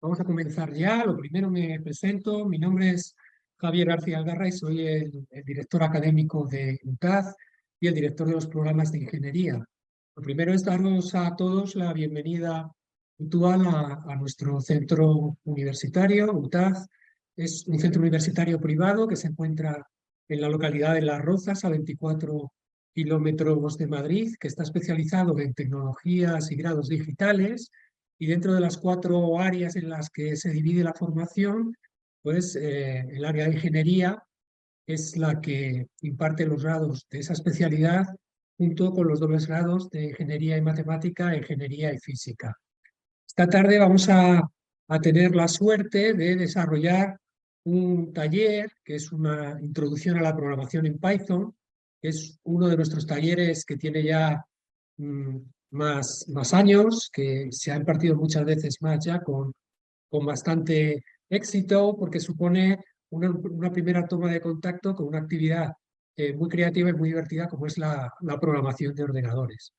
Vamos a comenzar ya. Lo primero me presento. Mi nombre es Javier García Algarra y soy el director académico de UTAD y el director de los programas de ingeniería. Lo primero es daros a todos la bienvenida puntual a nuestro centro universitario. UTAD es un centro universitario privado que se encuentra en la localidad de Las Rozas, a 24 kilómetros de Madrid, que está especializado en tecnologías y grados digitales. Y dentro de las cuatro áreas en las que se divide la formación, pues el área de ingeniería es la que imparte los grados de esa especialidad junto con los dobles grados de ingeniería y matemática, ingeniería y física. Esta tarde vamos a tener la suerte de desarrollar un taller que es una introducción a la programación en Python. Es uno de nuestros talleres que tiene ya mm, más años, que se ha impartido muchas veces más ya con bastante éxito, porque supone una primera toma de contacto con una actividad muy creativa y muy divertida como es la programación de ordenadores.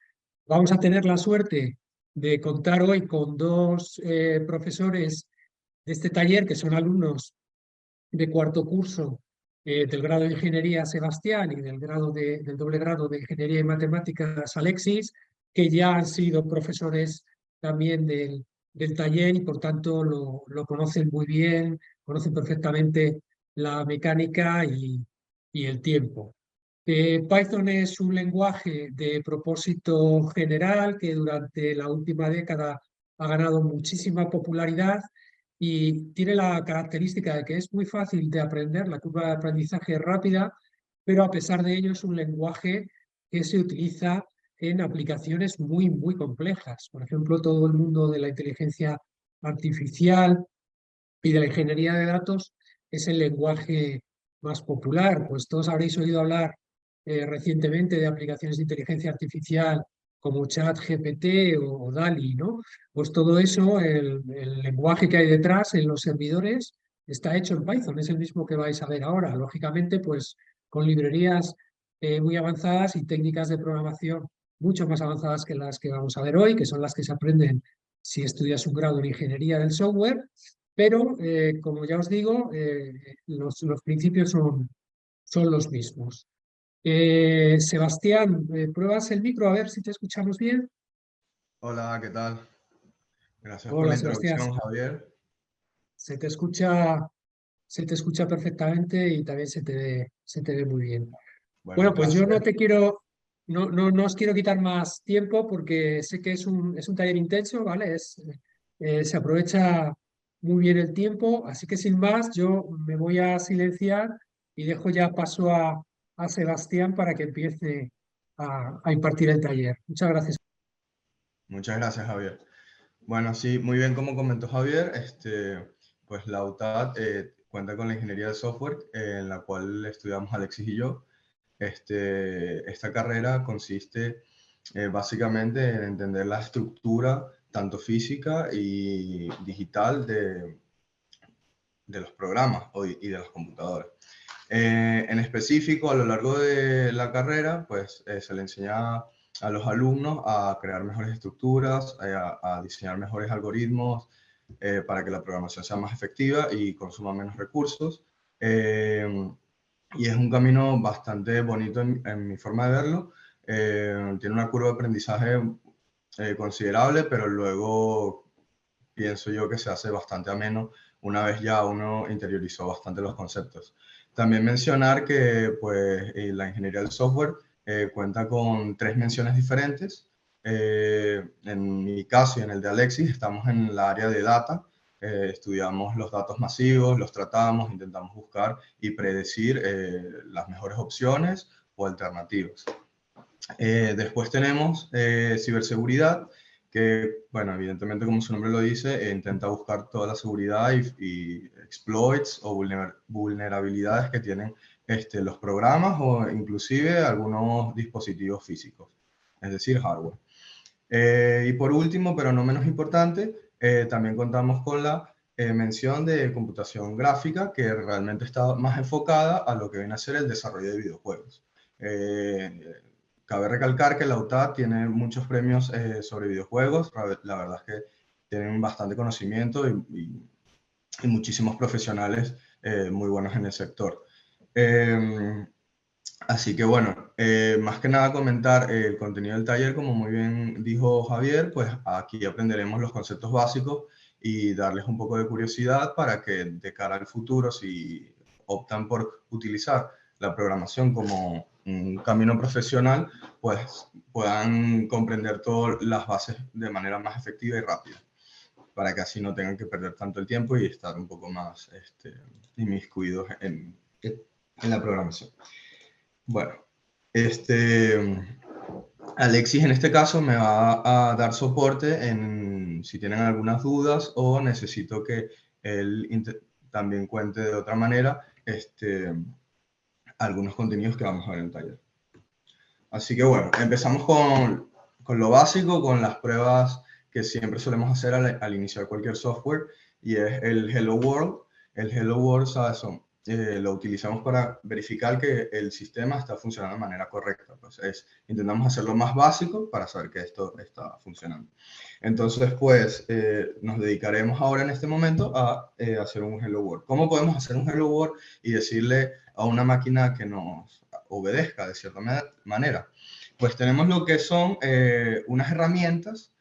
Vamos a tener la suerte de contar hoy con dos profesores de este taller que son alumnos de cuarto curso del grado de Ingeniería Sebastián y del doble grado de Ingeniería y Matemáticas Alexis, que ya han sido profesores también del taller y por tanto lo conocen muy bien, conocen perfectamente la mecánica y el tiempo. Python es un lenguaje de propósito general que durante la última década ha ganado muchísima popularidad y tiene la característica de que es muy fácil de aprender, la curva de aprendizaje es rápida, pero a pesar de ello es un lenguaje que se utiliza en aplicaciones muy complejas. Por ejemplo, todo el mundo de la inteligencia artificial y de la ingeniería de datos es el lenguaje más popular. Pues todos habréis oído hablar recientemente de aplicaciones de inteligencia artificial como ChatGPT o DALL-E, ¿no? Pues todo eso, el lenguaje que hay detrás en los servidores está hecho en Python, es el mismo que vais a ver ahora. Lógicamente, pues con librerías muy avanzadas y técnicas de programación mucho más avanzadas que las que vamos a ver hoy, que son las que se aprenden si estudias un grado en ingeniería del software, pero como ya os digo, los principios son los mismos. Sebastián, ¿pruebas el micro? A ver si te escuchamos bien. Hola, ¿qué tal? Gracias por Hola, la Sebastián. introducción, Javier. Se te escucha, se te escucha perfectamente y también se te ve muy bien. Bueno, Bueno, un pues yo no placer. te quiero, no os quiero quitar más tiempo porque sé que es un taller intenso, ¿vale? Se aprovecha muy bien el tiempo, así que sin más, yo me voy a silenciar y dejo ya paso a Sebastián para que empiece a impartir el taller. Muchas gracias. Muchas gracias, Javier. Bueno, sí, muy bien como comentó Javier, pues la UTAD cuenta con la ingeniería de software en la cual estudiamos Alexis y yo. Esta carrera consiste básicamente en entender la estructura tanto física y digital de los programas y de los computadores. En específico, a lo largo de la carrera, pues se le enseña a los alumnos a crear mejores estructuras, a diseñar mejores algoritmos para que la programación sea más efectiva y consuma menos recursos. Y es un camino bastante bonito en mi forma de verlo. Tiene una curva de aprendizaje considerable, pero luego pienso yo que se hace bastante ameno una vez ya uno interiorizó bastante los conceptos. También mencionar que pues, la ingeniería del software cuenta con 3 menciones diferentes. En mi caso y en el de Alexis estamos en el área de data. Estudiamos los datos masivos, los tratamos, intentamos buscar y predecir las mejores opciones o alternativas. Después tenemos ciberseguridad, que, bueno, evidentemente como su nombre lo dice, intenta buscar toda la seguridad y exploits o vulnerabilidades que tienen los programas o inclusive algunos dispositivos físicos, es decir, hardware. Y por último, pero no menos importante, también contamos con la mención de computación gráfica, que realmente está más enfocada a lo que viene a ser el desarrollo de videojuegos. Eh, Cabe recalcar que la UTAD tiene muchos premios sobre videojuegos. La verdad es que tienen bastante conocimiento y muchísimos profesionales muy buenos en el sector. Así que bueno, más que nada comentar el contenido del taller, como muy bien dijo Javier, pues aquí aprenderemos los conceptos básicos y darles un poco de curiosidad para que de cara al futuro, si optan por utilizar la programación como un camino profesional, pues puedan comprender todas las bases de manera más efectiva y rápida, para que así no tengan que perder tanto el tiempo y estar un poco más inmiscuidos en la programación. Bueno, Alexis en este caso me va a dar soporte si tienen algunas dudas o necesito que él también cuente de otra manera algunos contenidos que vamos a ver en el taller. Así que bueno, empezamos con lo básico, con las pruebas que siempre solemos hacer al iniciar cualquier software, y es el Hello World. El Hello World, ¿sabes? Lo utilizamos para verificar que el sistema está funcionando de manera correcta. Pues intentamos hacer lo más básico para saber que esto está funcionando. Entonces, pues, nos dedicaremos ahora en este momento a hacer un Hello World. ¿Cómo podemos hacer un Hello World y decirle a una máquina que nos obedezca de cierta manera? Pues tenemos lo que son unas herramientas,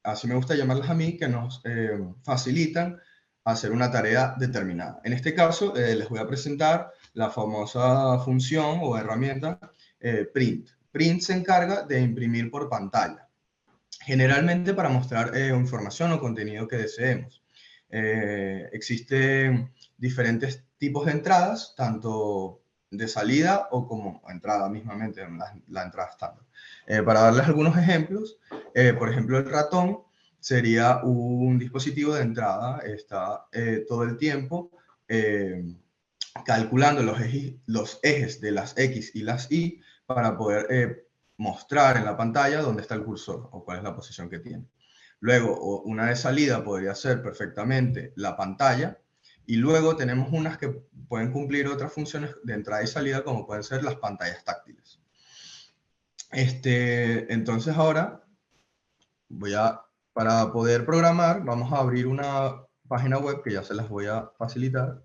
así me gusta llamarlas a mí, que nos facilitan hacer una tarea determinada. En este caso, les voy a presentar la famosa función o herramienta print. Print se encarga de imprimir por pantalla, generalmente para mostrar información o contenido que deseemos. Existen diferentes tipos de entradas, tanto de salida o como entrada mismamente, la entrada estándar. Para darles algunos ejemplos, por ejemplo, el ratón sería un dispositivo de entrada, está todo el tiempo calculando los ejes de las X y las Y para poder mostrar en la pantalla dónde está el cursor o cuál es la posición que tiene. Luego, una de salida podría ser perfectamente la pantalla, y luego tenemos unas que pueden cumplir otras funciones de entrada y salida, como pueden ser las pantallas táctiles. Entonces ahora, para poder programar, vamos a abrir una página web que ya se las voy a facilitar.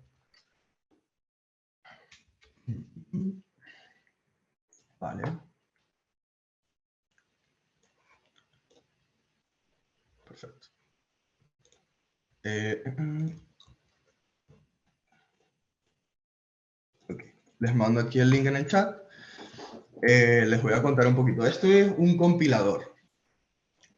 Vale. Perfecto. Okay. Les mando aquí el link en el chat. Les voy a contar un poquito. Esto es un compilador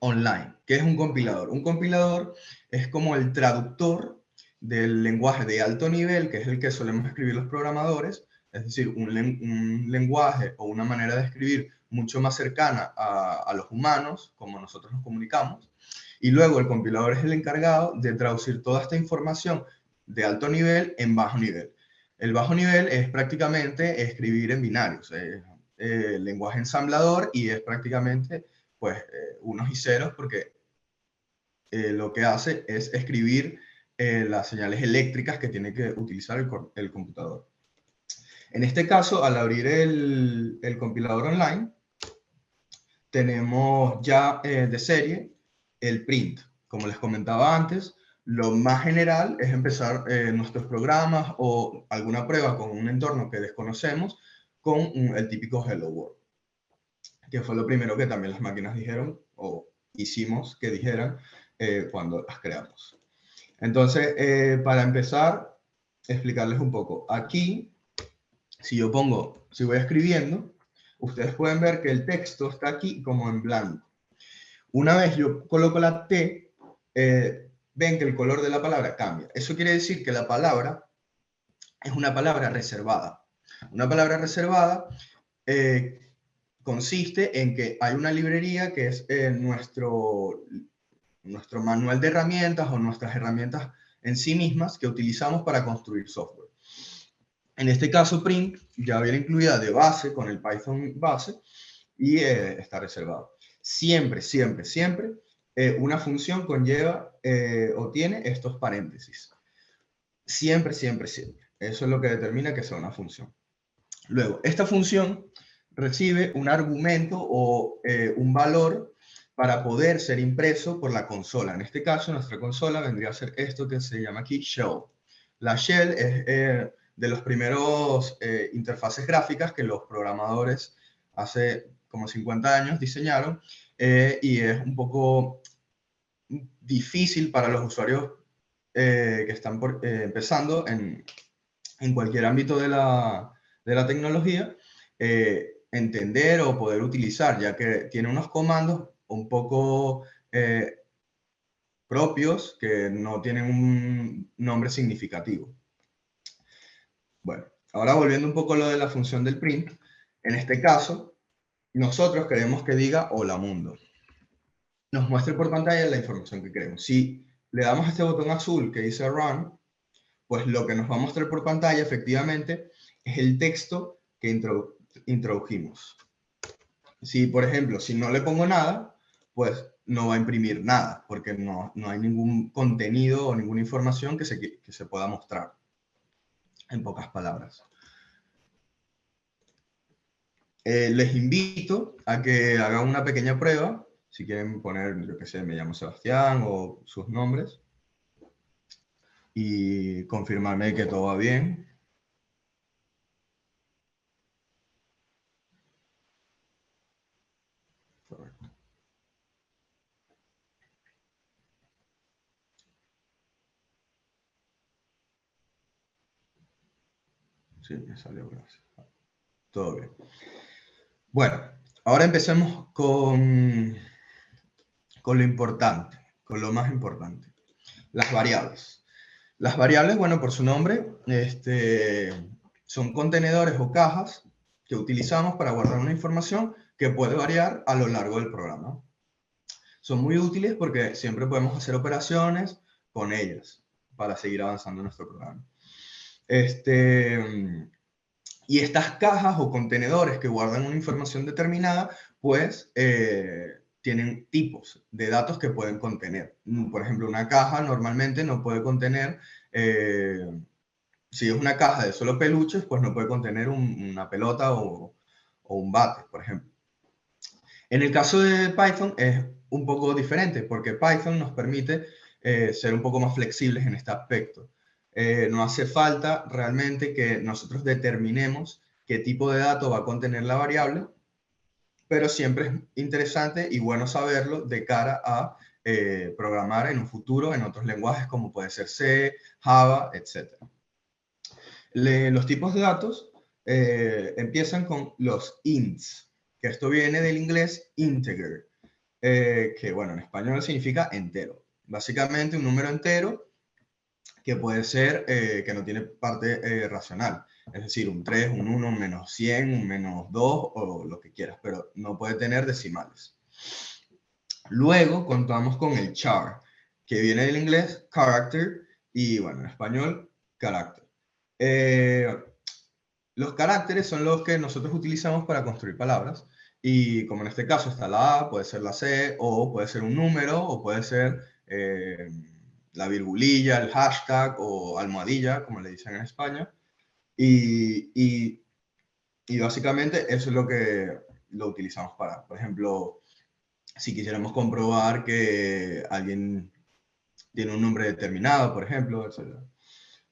online. ¿Qué es un compilador? Un compilador es como el traductor del lenguaje de alto nivel, que es el que solemos escribir los programadores, es decir, un lenguaje o una manera de escribir mucho más cercana a los humanos, como nosotros nos comunicamos. Y luego el compilador es el encargado de traducir toda esta información de alto nivel en bajo nivel. El bajo nivel es prácticamente escribir en binarios, lenguaje ensamblador, y es prácticamente pues unos y ceros, porque lo que hace es escribir las señales eléctricas que tiene que utilizar el computador. En este caso, al abrir el compilador online, tenemos ya de serie el print. Como les comentaba antes, lo más general es empezar nuestros programas o alguna prueba con un entorno que desconocemos con el típico Hello World, que fue lo primero que también las máquinas dijeron o hicimos que dijeran cuando las creamos. Entonces, para empezar, explicarles un poco. Aquí, si voy escribiendo, ustedes pueden ver que el texto está aquí como en blanco. Una vez yo coloco la T, ven que el color de la palabra cambia. Eso quiere decir que la palabra es una palabra reservada. Una palabra reservada consiste en que hay una librería que es nuestro manual de herramientas o nuestras herramientas en sí mismas que utilizamos para construir software. En este caso, print ya viene incluida de base con el Python base y está reservado. Siempre, siempre, siempre una función conlleva o tiene estos paréntesis. Siempre, siempre, siempre. Eso es lo que determina que sea una función. Luego, esta función recibe un argumento o un valor para poder ser impreso por la consola. En este caso, nuestra consola vendría a ser esto que se llama aquí Shell. La Shell es de los primeros interfaces gráficas que los programadores hace como 50 años diseñaron, y es un poco difícil para los usuarios que están empezando en cualquier ámbito de la tecnología, entender o poder utilizar, ya que tiene unos comandos un poco propios que no tienen un nombre significativo. Bueno, ahora volviendo un poco a lo de la función del print, en este caso, nosotros queremos que diga hola mundo. Nos muestre por pantalla la información que queremos. Si le damos a este botón azul que dice Run, pues lo que nos va a mostrar por pantalla efectivamente es el texto que introdujimos. Si, por ejemplo, si no le pongo nada, pues no va a imprimir nada, porque no hay ningún contenido o ninguna información que se pueda mostrar, en pocas palabras. Les invito a que hagan una pequeña prueba, si quieren poner, yo qué sé, me llamo Sebastián o sus nombres, y confirmarme que todo va bien. Correcto. Sí, me salió, gracias. Todo bien. Bueno, ahora empecemos con lo importante, con lo más importante, las variables. Las variables, bueno, por su nombre, son contenedores o cajas que utilizamos para guardar una información que puede variar a lo largo del programa. Son muy útiles porque siempre podemos hacer operaciones con ellas para seguir avanzando en nuestro programa. Y estas cajas o contenedores que guardan una información determinada, pues tienen tipos de datos que pueden contener. Por ejemplo, una caja normalmente no puede contener, si es una caja de solo peluches, pues no puede contener una pelota o un bate, por ejemplo. En el caso de Python es un poco diferente, porque Python nos permite ser un poco más flexibles en este aspecto. No hace falta realmente que nosotros determinemos qué tipo de dato va a contener la variable, pero siempre es interesante y bueno saberlo de cara a programar en un futuro en otros lenguajes como puede ser C, Java, etc. Los tipos de datos empiezan con los ints, que esto viene del inglés integer, que bueno, en español significa entero. Básicamente un número entero que puede ser, que no tiene parte racional. Es decir, un 3, un 1, un menos 100, un menos 2 o lo que quieras, pero no puede tener decimales. Luego contamos con el char, que viene del inglés character y bueno, en español, carácter. Los caracteres son los que nosotros utilizamos para construir palabras y como en este caso está la A, puede ser la C o puede ser un número o puede ser la virgulilla, el hashtag o almohadilla, como le dicen en España. Y básicamente eso es lo que lo utilizamos para, por ejemplo, si quisiéramos comprobar que alguien tiene un nombre determinado, por ejemplo, etc.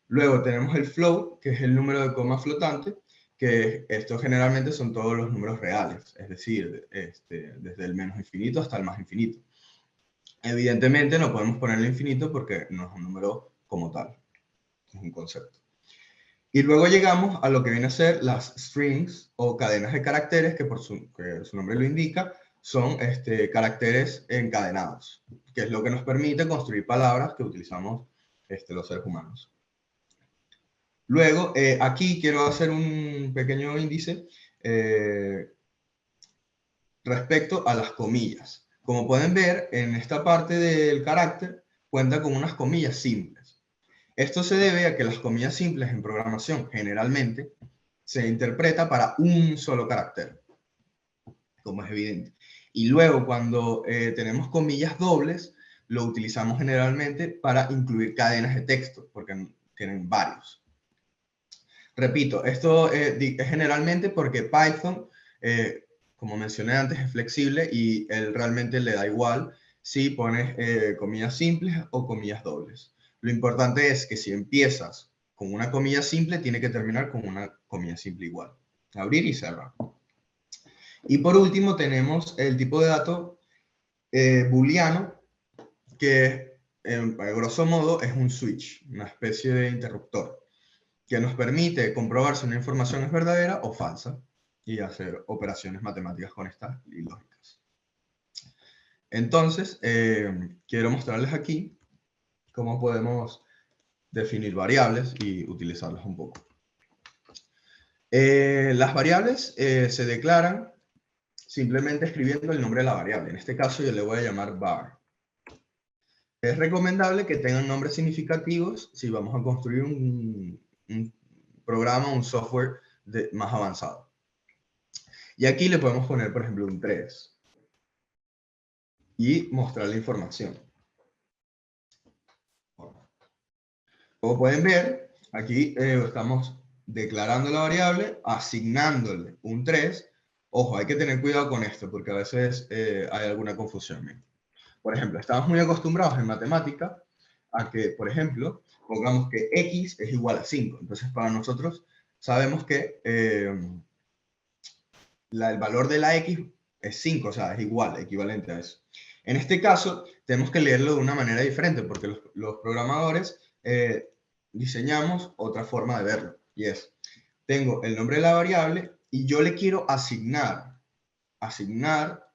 Luego tenemos el float, que es el número de coma flotante, que estos generalmente son todos los números reales, es decir, desde el menos infinito hasta el más infinito. Evidentemente no podemos ponerle infinito porque no es un número como tal, es un concepto. Y luego llegamos a lo que viene a ser las strings o cadenas de caracteres, que su nombre lo indica, son caracteres encadenados, que es lo que nos permite construir palabras que utilizamos los seres humanos. Luego, aquí quiero hacer un pequeño índice respecto a las comillas. Como pueden ver, en esta parte del carácter cuenta con unas comillas simples. Esto se debe a que las comillas simples en programación generalmente se interpreta para un solo carácter, como es evidente. Y luego, cuando tenemos comillas dobles, lo utilizamos generalmente para incluir cadenas de texto, porque tienen varios. Repito, esto es generalmente porque Python como mencioné antes, es flexible y él realmente le da igual si pones comillas simples o comillas dobles. Lo importante es que si empiezas con una comilla simple, tiene que terminar con una comilla simple igual. Abrir y cerrar. Y por último tenemos el tipo de dato booleano, que a grosso modo es un switch, una especie de interruptor, que nos permite comprobar si una información es verdadera o falsa y hacer operaciones matemáticas con estas y lógicas. Entonces, quiero mostrarles aquí cómo podemos definir variables y utilizarlas un poco. Las variables se declaran simplemente escribiendo el nombre de la variable. En este caso yo le voy a llamar var. Es recomendable que tengan nombres significativos si vamos a construir un programa, un software más avanzado. Y aquí le podemos poner, por ejemplo, un 3 y mostrar la información. Como pueden ver, aquí estamos declarando la variable, asignándole un 3. Ojo, hay que tener cuidado con esto porque a veces hay alguna confusión. Por ejemplo, estamos muy acostumbrados en matemática a que, por ejemplo, pongamos que x es igual a 5. Entonces, para nosotros sabemos que el valor de la x es 5, o sea, es igual, equivalente a eso. En este caso, tenemos que leerlo de una manera diferente porque los programadores diseñamos otra forma de verlo. Y es, tengo el nombre de la variable y yo le quiero asignar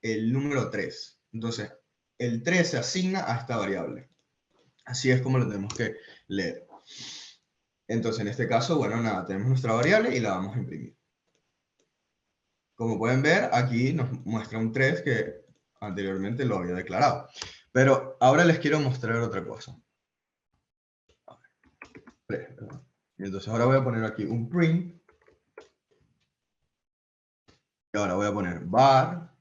el número 3. Entonces, el 3 se asigna a esta variable. Así es como lo tenemos que leer. Entonces, en este caso, bueno, nada, tenemos nuestra variable y la vamos a imprimir. Como pueden ver, aquí nos muestra un 3 que anteriormente lo había declarado. Pero ahora les quiero mostrar otra cosa. Entonces ahora voy a poner aquí un print. Y ahora voy a poner var.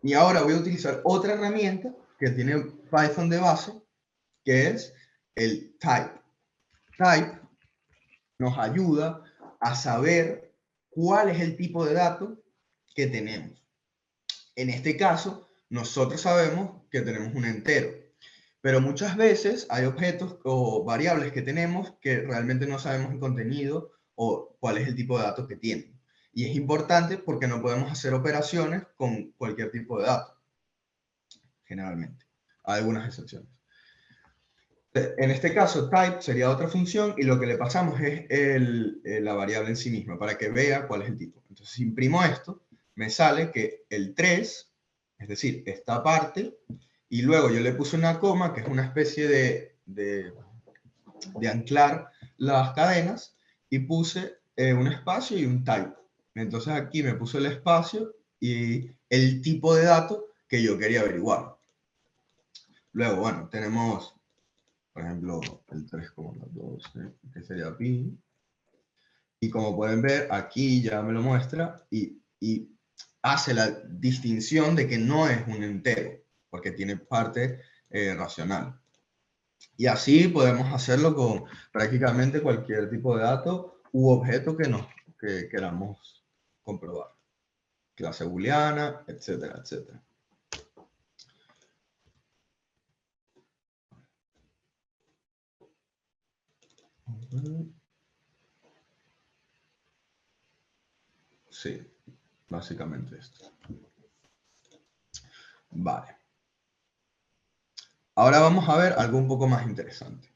Y ahora voy a utilizar otra herramienta que tiene Python de base, que es el type. Type nos ayuda a saber cuál es el tipo de dato que tenemos. En este caso, nosotros sabemos que tenemos un entero, pero muchas veces hay objetos o variables que tenemos que realmente no sabemos el contenido o cuál es el tipo de datos que tienen. Y es importante porque no podemos hacer operaciones con cualquier tipo de dato, generalmente. Hay algunas excepciones. En este caso, type sería otra función y lo que le pasamos es la variable en sí misma para que vea cuál es el tipo. Entonces, si imprimo esto, me sale que el 3, es decir, esta parte, y luego yo le puse una coma, que es una especie de anclar las cadenas, y puse un espacio y un type. Entonces aquí me puso el espacio y el tipo de dato que yo quería averiguar. Luego, bueno, tenemos por ejemplo, el 3,12, que sería pi. Y como pueden ver, aquí ya me lo muestra y hace la distinción de que no es un entero, porque tiene parte racional. Y así podemos hacerlo con prácticamente cualquier tipo de dato u objeto que queramos comprobar. Clase booleana, etcétera, etcétera. Sí, básicamente esto. Vale. Ahora vamos a ver algo un poco más interesante.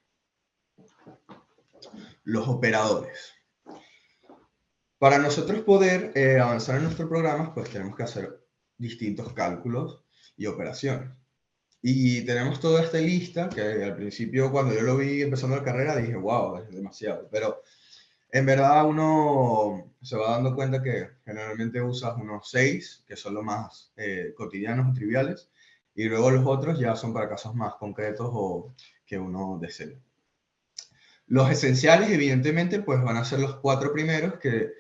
Los operadores. Para nosotros poder avanzar en nuestros programas, pues tenemos que hacer distintos cálculos y operaciones. Y tenemos toda esta lista que al principio cuando yo lo vi empezando la carrera dije, wow, es demasiado. Pero en verdad uno se va dando cuenta que generalmente usas unos 6, que son los más cotidianos o triviales, y luego los otros ya son para casos más concretos o que uno desee. Los esenciales, evidentemente, pues van a ser los 4 primeros, que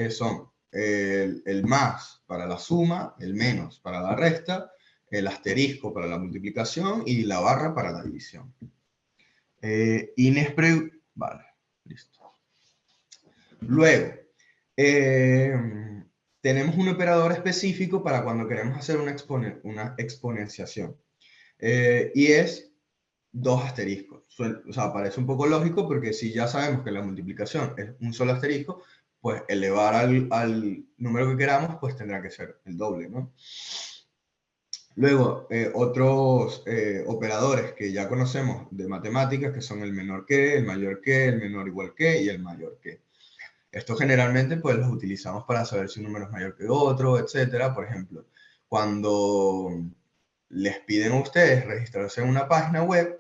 son el más para la suma, el menos para la resta, el asterisco para la multiplicación y la barra para la división. Vale, listo. Luego, tenemos un operador específico para cuando queremos hacer una exponenciación. Y es 2 asteriscos. O sea, parece un poco lógico porque si ya sabemos que la multiplicación es un solo asterisco, pues elevar al número que queramos, pues tendrá que ser el doble, ¿no? Luego, otros operadores que ya conocemos de matemáticas, que son el menor que, el mayor que, el menor igual que y el mayor que. Estos generalmente pues los utilizamos para saber si un número es mayor que otro, etcétera. Por ejemplo, cuando les piden a ustedes registrarse en una página web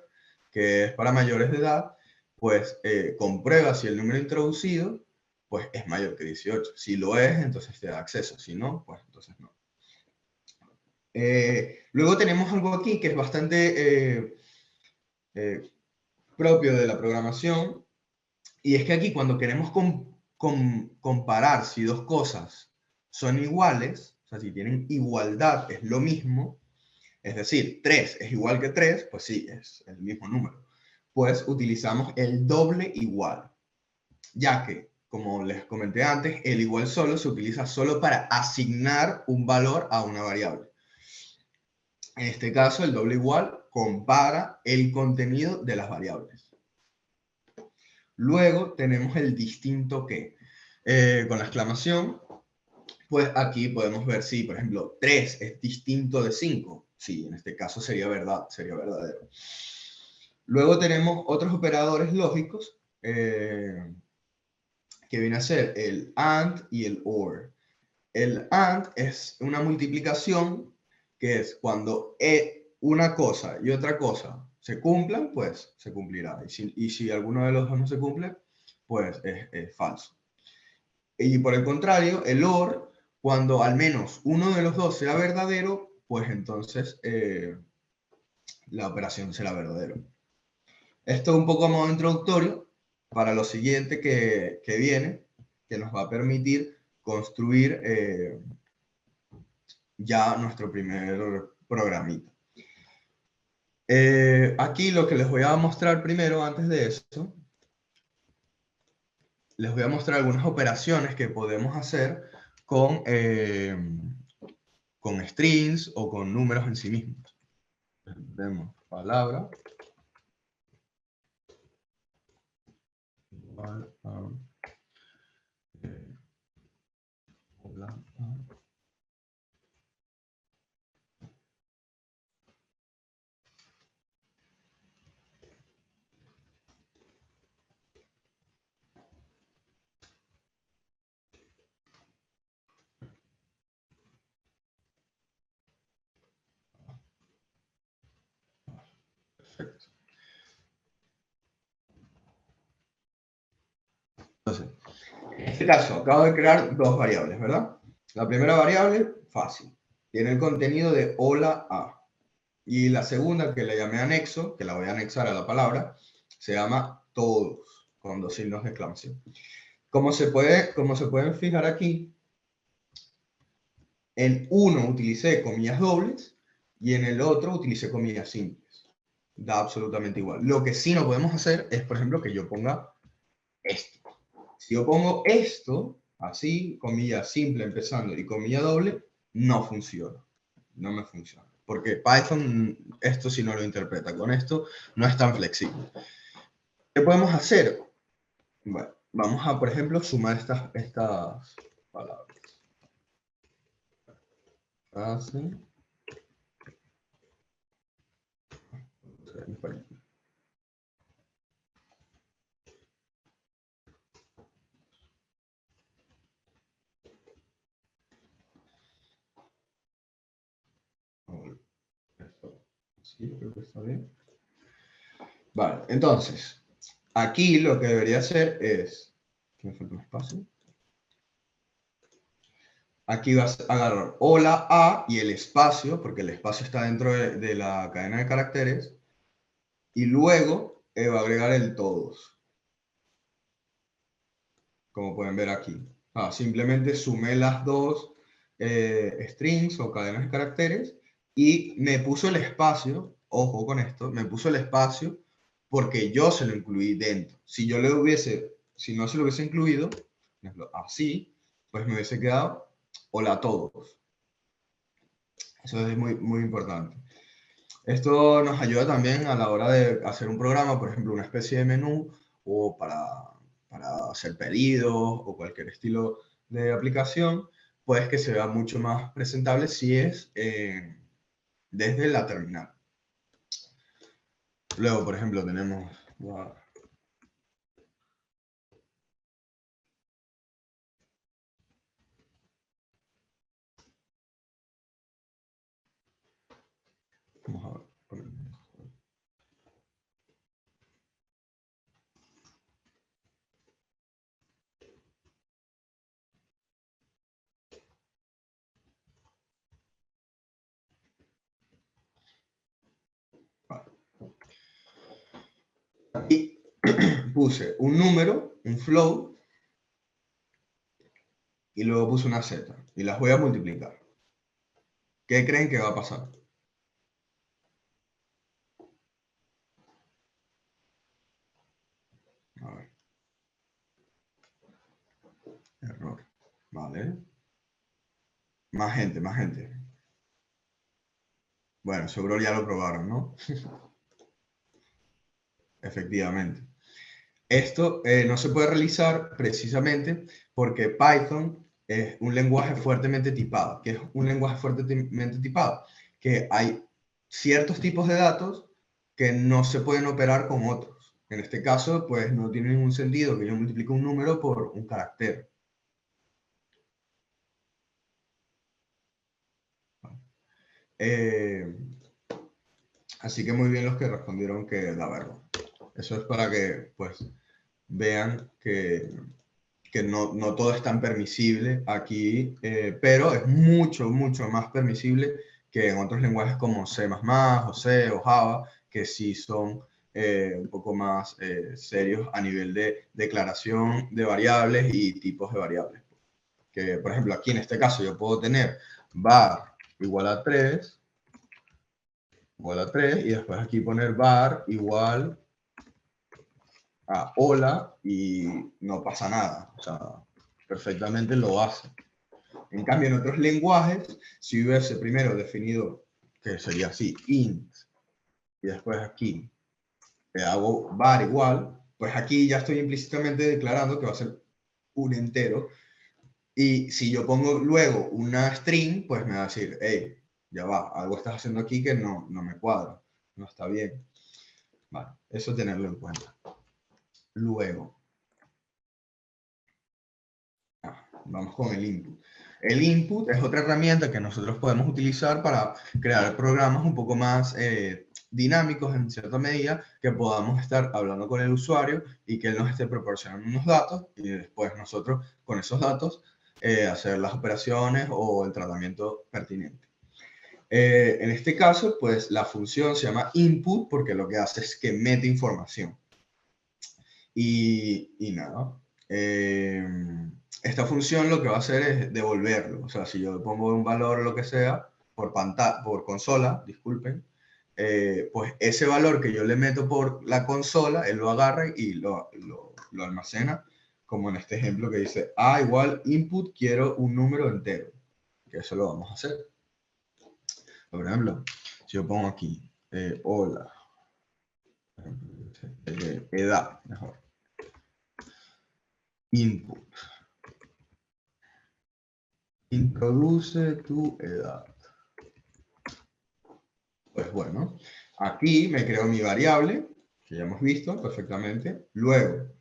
que es para mayores de edad, pues comprueba si el número introducido pues es mayor que 18. Si lo es, entonces te da acceso. Si no, pues entonces no. Luego tenemos algo aquí que es bastante propio de la programación, y es que aquí cuando queremos comparar si 2 cosas son iguales, o sea, si tienen igualdad, es lo mismo, es decir, 3 es igual que 3, pues sí, es el mismo número. Pues utilizamos el doble igual, ya que, como les comenté antes, el igual solo se utiliza solo para asignar un valor a una variable. En este caso, el doble igual compara el contenido de las variables. Luego tenemos el distinto que. Con la exclamación, pues aquí podemos ver si, por ejemplo, 3 es distinto de 5. Sí, en este caso sería verdad, sería verdadero. Luego tenemos otros operadores lógicos que viene a ser el AND y el OR. El AND es una multiplicación que es cuando una cosa y otra cosa se cumplan, pues se cumplirá. Y si alguno de los dos no se cumple, pues es falso. Y por el contrario, el OR, cuando al menos uno de los dos sea verdadero, pues entonces la operación será verdadero. Esto es un poco a modo introductorio para lo siguiente que viene, que nos va a permitir construir ya nuestro primer programita. Aquí lo que les voy a mostrar primero, antes de eso, les voy a mostrar algunas operaciones que podemos hacer con strings o con números en sí mismos. Vemos palabra. Perfecto. Entonces, en este caso, acabo de crear 2 variables, ¿verdad? La primera variable, fácil, tiene el contenido de hola a. Y la segunda, que le llamé anexo, que la voy a anexar a la palabra, se llama todos, con 2 signos de exclamación. Como se pueden fijar aquí, en uno utilicé comillas dobles y en el otro utilicé comillas simples. Da absolutamente igual. Lo que sí no podemos hacer es, por ejemplo, que yo ponga esto. Si yo pongo esto, así, comilla simple empezando y comilla doble, no funciona. No me funciona. Porque Python esto sí no lo interpreta. Con esto no es tan flexible. ¿Qué podemos hacer? Bueno, vamos a, por ejemplo, sumar estas palabras. Frase. Sí, creo que está bien. Vale, entonces, aquí lo que debería hacer es... ¿Me falta un espacio? Aquí vas a agarrar hola a y el espacio, porque el espacio está dentro de la cadena de caracteres, y luego va a agregar el todos, como pueden ver aquí. Simplemente sumé las 2 strings o cadenas de caracteres y me puso el espacio, ojo con esto, me puso el espacio porque yo se lo incluí dentro. Si no se lo hubiese incluido, por ejemplo, así, pues me hubiese quedado hola a todos. Eso es muy, muy importante. Esto nos ayuda también a la hora de hacer un programa, por ejemplo, una especie de menú o para hacer pedidos o cualquier estilo de aplicación, pues que se vea mucho más presentable si es desde la terminal. Luego, por ejemplo, tenemos... Vamos a ver. Y puse un número, un float, y luego puse una Z. Y las voy a multiplicar. ¿Qué creen que va a pasar? A ver. Error. Vale. Más gente, más gente. Bueno, seguro ya lo probaron, ¿no? Efectivamente. Esto no se puede realizar precisamente porque Python es un lenguaje fuertemente tipado. ¿Qué es un lenguaje fuertemente tipado? Que hay ciertos tipos de datos que no se pueden operar con otros. En este caso, pues no tiene ningún sentido que yo multiplique un número por un carácter. Así que muy bien los que respondieron que la verdad. Eso es para que pues vean que no todo es tan permisible aquí, pero es mucho, mucho más permisible que en otros lenguajes como C++, o C o Java, que sí son un poco más serios a nivel de declaración de variables y tipos de variables. Que, por ejemplo, aquí en este caso yo puedo tener var igual a 3, y después aquí poner var igual a hola y no pasa nada. O sea, perfectamente lo hace. En cambio, en otros lenguajes, si hubiese primero definido, que sería así, int, y después aquí le hago var igual, pues aquí ya estoy implícitamente declarando que va a ser un entero. Y si yo pongo luego una string, pues me va a decir, hey, ya va, algo estás haciendo aquí que no me cuadra, no está bien. Vale, eso tenerlo en cuenta. Luego, vamos con el input. El input es otra herramienta que nosotros podemos utilizar para crear programas un poco más dinámicos en cierta medida, que podamos estar hablando con el usuario y que él nos esté proporcionando unos datos y después nosotros con esos datos hacer las operaciones o el tratamiento pertinente. En este caso, pues la función se llama input porque lo que hace es que mete información. Y nada. Esta función lo que va a hacer es devolverlo. O sea, si yo pongo un valor o lo que sea, por consola, disculpen, pues ese valor que yo le meto por la consola, él lo agarra y lo almacena, como en este ejemplo que dice A igual input, quiero un número entero. Que eso lo vamos a hacer. Por ejemplo, si yo pongo aquí, hola, edad, mejor, input. Introduce tu edad. Pues bueno, aquí me creo mi variable, que ya hemos visto perfectamente. Luego,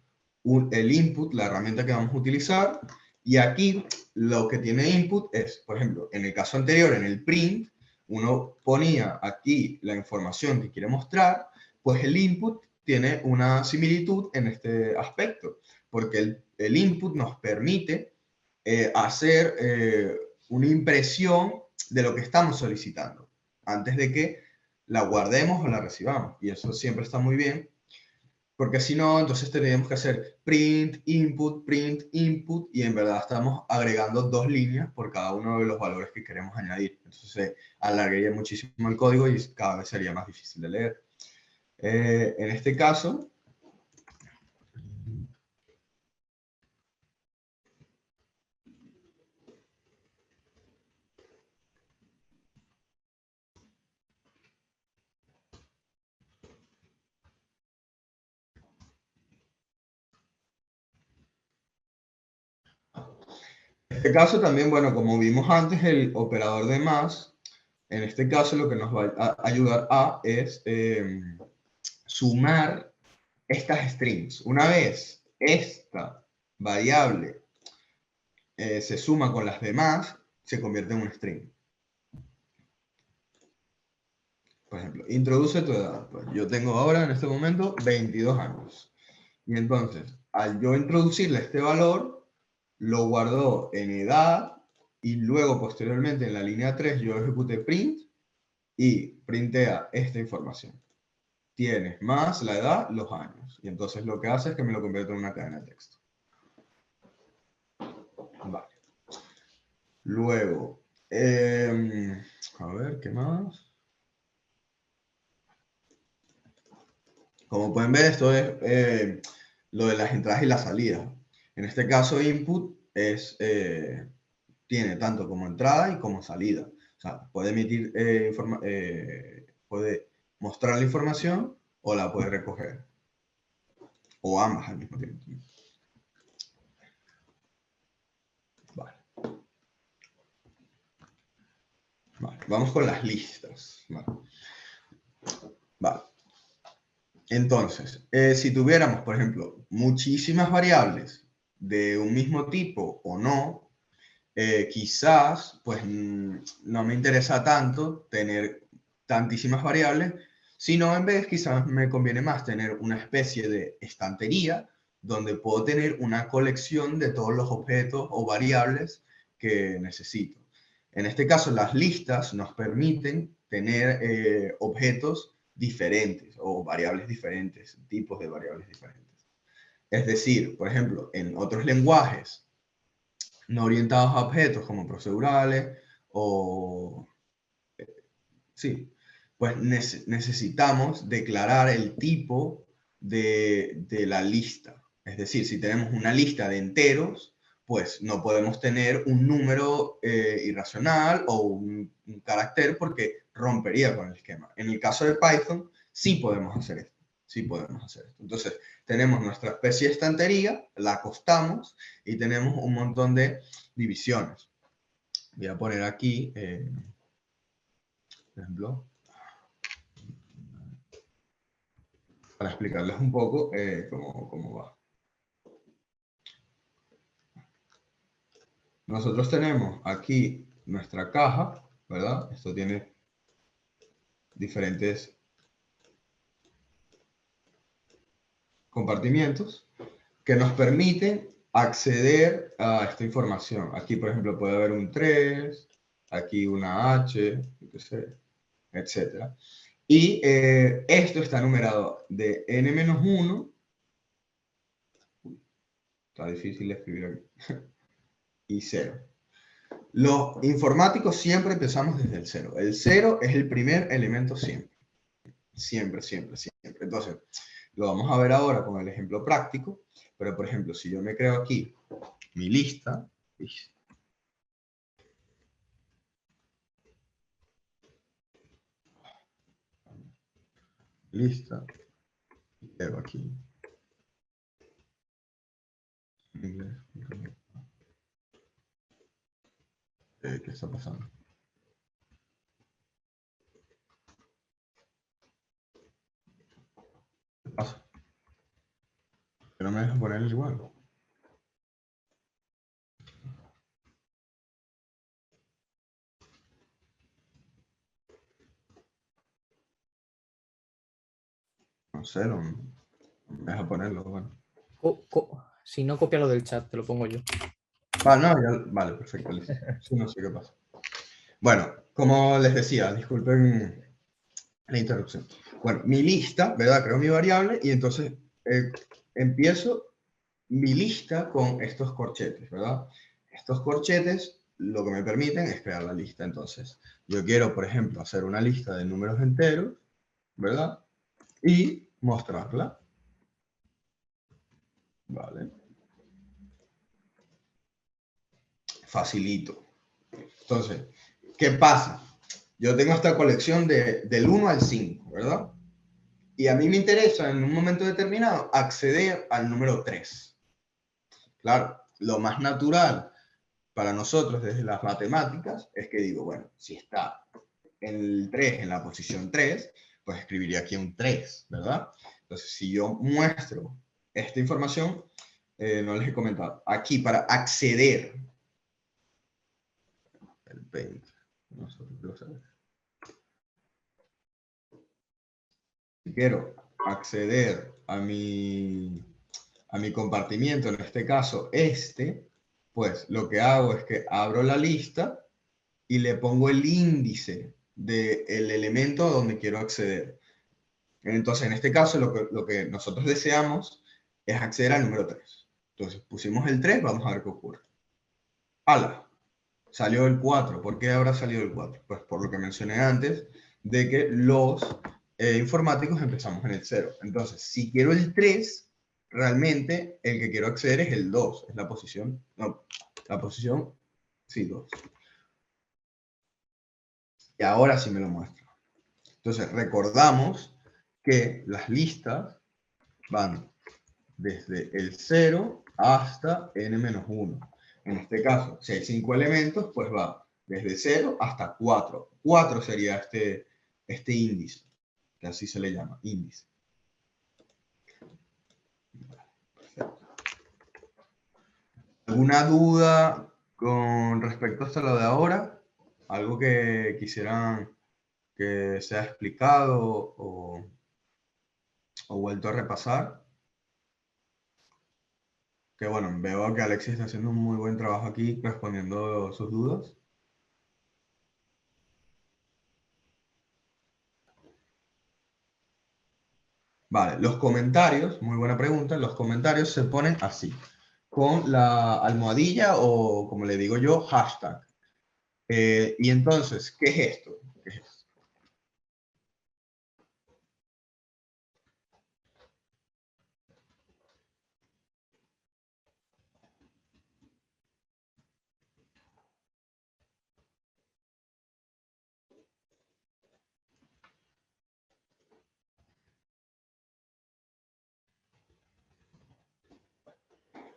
el input, la herramienta que vamos a utilizar. Y aquí lo que tiene input es, por ejemplo, en el caso anterior, en el print, uno ponía aquí la información que quiere mostrar, pues el input tiene una similitud en este aspecto, porque el input nos permite hacer una impresión de lo que estamos solicitando antes de que la guardemos o la recibamos. Y eso siempre está muy bien, porque si no, entonces tendríamos que hacer print, input, y en verdad estamos agregando 2 líneas por cada uno de los valores que queremos añadir. Entonces se alargaría muchísimo el código y cada vez sería más difícil de leer. En este caso, este caso también, bueno, como vimos antes, el operador de más, en este caso lo que nos va a ayudar es sumar estas strings. Una vez esta variable se suma con las demás, se convierte en un string. Por ejemplo, introduce tu edad. Pues yo tengo ahora, en este momento, 22 años. Y entonces, al yo introducirle este valor, lo guardó en edad y luego, posteriormente, en la línea 3, yo ejecuté print y printea esta información. Tienes más la edad, los años. Y entonces lo que hace es que me lo convierte en una cadena de texto. Vale. Luego, a ver, ¿qué más? Como pueden ver, esto es lo de las entradas y las salidas. En este caso, input tiene tanto como entrada y como salida. O sea, puede emitir, puede mostrar la información o la puede recoger. O ambas al mismo tiempo. Vale. Vale. Vamos con las listas. Vale. Vale. Entonces, si tuviéramos, por ejemplo, muchísimas variables de un mismo tipo o no, quizás pues no me interesa tanto tener tantísimas variables, sino en vez quizás me conviene más tener una especie de estantería donde puedo tener una colección de todos los objetos o variables que necesito. En este caso, las listas nos permiten tener objetos diferentes o variables diferentes, tipos de variables diferentes. Es decir, por ejemplo, en otros lenguajes no orientados a objetos como procedurales o... sí, pues necesitamos declarar el tipo de la lista. Es decir, si tenemos una lista de enteros, pues no podemos tener un número irracional o un carácter porque rompería con el esquema. En el caso de Python, sí podemos hacer esto. Sí podemos hacer esto. Entonces, tenemos nuestra especie de estantería, la acostamos y tenemos un montón de divisiones. Voy a poner aquí, por ejemplo, para explicarles un poco cómo va. Nosotros tenemos aquí nuestra caja, ¿verdad? Esto tiene diferentes compartimientos que nos permiten acceder a esta información. Aquí, por ejemplo, puede haber un 3, aquí una H, etc. Y esto está numerado de n-1, está difícil de escribir aquí, y 0. Los informáticos siempre empezamos desde el 0. El 0 es el primer elemento siempre. Siempre, siempre, siempre. Entonces, lo vamos a ver ahora con el ejemplo práctico, pero por ejemplo, si yo me creo aquí mi lista, lista, y creo aquí, ¿qué está pasando? ¿Qué pasa? Que no me deja poner igual. No sé, no me deja ponerlo, bueno. Si no, copia lo del chat, te lo pongo yo. Ah, no, ya, vale, perfecto, listo. Sí, no sé qué pasa. Bueno, como les decía, disculpen la interrupción. Bueno, mi lista, ¿verdad? Creo mi variable y entonces empiezo mi lista con estos corchetes, ¿verdad? Estos corchetes lo que me permiten es crear la lista. Entonces, yo quiero, por ejemplo, hacer una lista de números enteros, ¿verdad? Y mostrarla. Vale. Facilito. Entonces, ¿qué pasa? Yo tengo esta colección del 1 al 5, ¿verdad? Y a mí me interesa en un momento determinado acceder al número 3. Claro, lo más natural para nosotros desde las matemáticas es que digo, bueno, si está el 3 en la posición 3, pues escribiría aquí un 3, ¿verdad? Entonces, si yo muestro esta información, no les he comentado, aquí para acceder, el Paint, si quiero acceder a mi compartimiento, en este caso pues lo que hago es que abro la lista y le pongo el índice del elemento a donde quiero acceder. Entonces, en este caso, lo que nosotros deseamos es acceder al número 3. Entonces, pusimos el 3, vamos a ver qué ocurre. ¡Hala! Salió el 4. ¿Por qué habrá salido el 4? Pues por lo que mencioné antes, de que los informáticos empezamos en el 0. Entonces, si quiero el 3, realmente el que quiero acceder es el 2. Es la posición, no, la posición, sí, 2. Y ahora sí me lo muestra. Entonces, recordamos que las listas van desde el 0 hasta n-1. En este caso, si hay 5 elementos, pues va desde 0 hasta 4. 4 sería este índice, que así se le llama, índice. ¿Alguna duda con respecto hasta lo de ahora? ¿Algo que quisieran que sea explicado o vuelto a repasar? Que bueno, veo que Alexis está haciendo un muy buen trabajo aquí respondiendo sus dudas. Vale, los comentarios, muy buena pregunta, los comentarios se ponen así, con la almohadilla o, como le digo yo, hashtag. Y entonces, ¿qué es esto? ¿Qué es esto?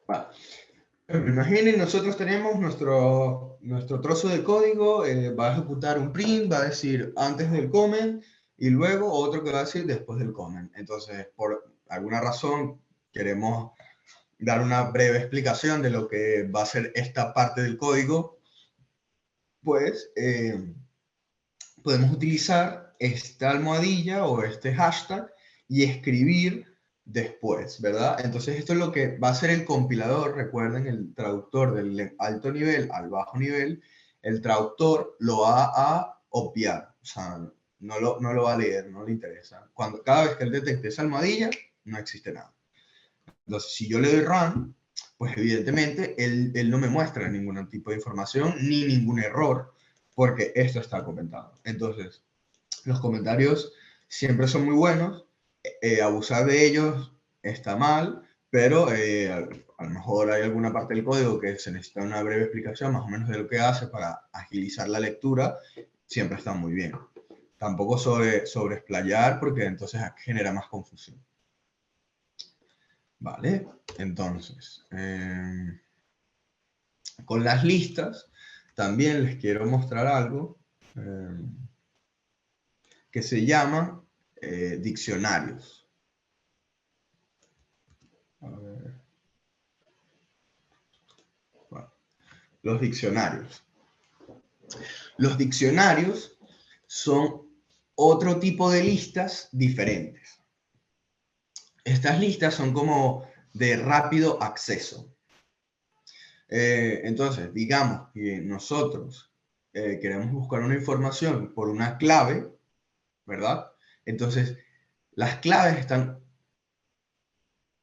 Vale. Imaginen, nosotros tenemos nuestro trozo de código, va a ejecutar un print, va a decir antes del comment, y luego otro que va a decir después del comment. Entonces, por alguna razón, queremos dar una breve explicación de lo que va a ser esta parte del código, pues podemos utilizar esta almohadilla o este hashtag y escribir después, ¿verdad? Entonces esto es lo que va a hacer el compilador. Recuerden, el traductor del alto nivel al bajo nivel, el traductor lo va a obviar, o sea, no lo va a leer, no le interesa. Cada vez que él detecte esa almohadilla, no existe nada. Entonces, si yo le doy run, pues evidentemente él no me muestra ningún tipo de información ni ningún error, porque esto está comentado. Entonces, los comentarios siempre son muy buenos, abusar de ellos está mal, pero a lo mejor hay alguna parte del código que se necesita una breve explicación más o menos de lo que hace para agilizar la lectura, siempre está muy bien. Tampoco sobreexplayar porque entonces genera más confusión. Vale, entonces, con las listas también les quiero mostrar algo que se llama diccionarios. A ver. Bueno, los diccionarios. Los diccionarios son otro tipo de listas diferentes. Estas listas son como de rápido acceso. Entonces, digamos que nosotros queremos buscar una información por una clave, ¿verdad? Entonces, las claves están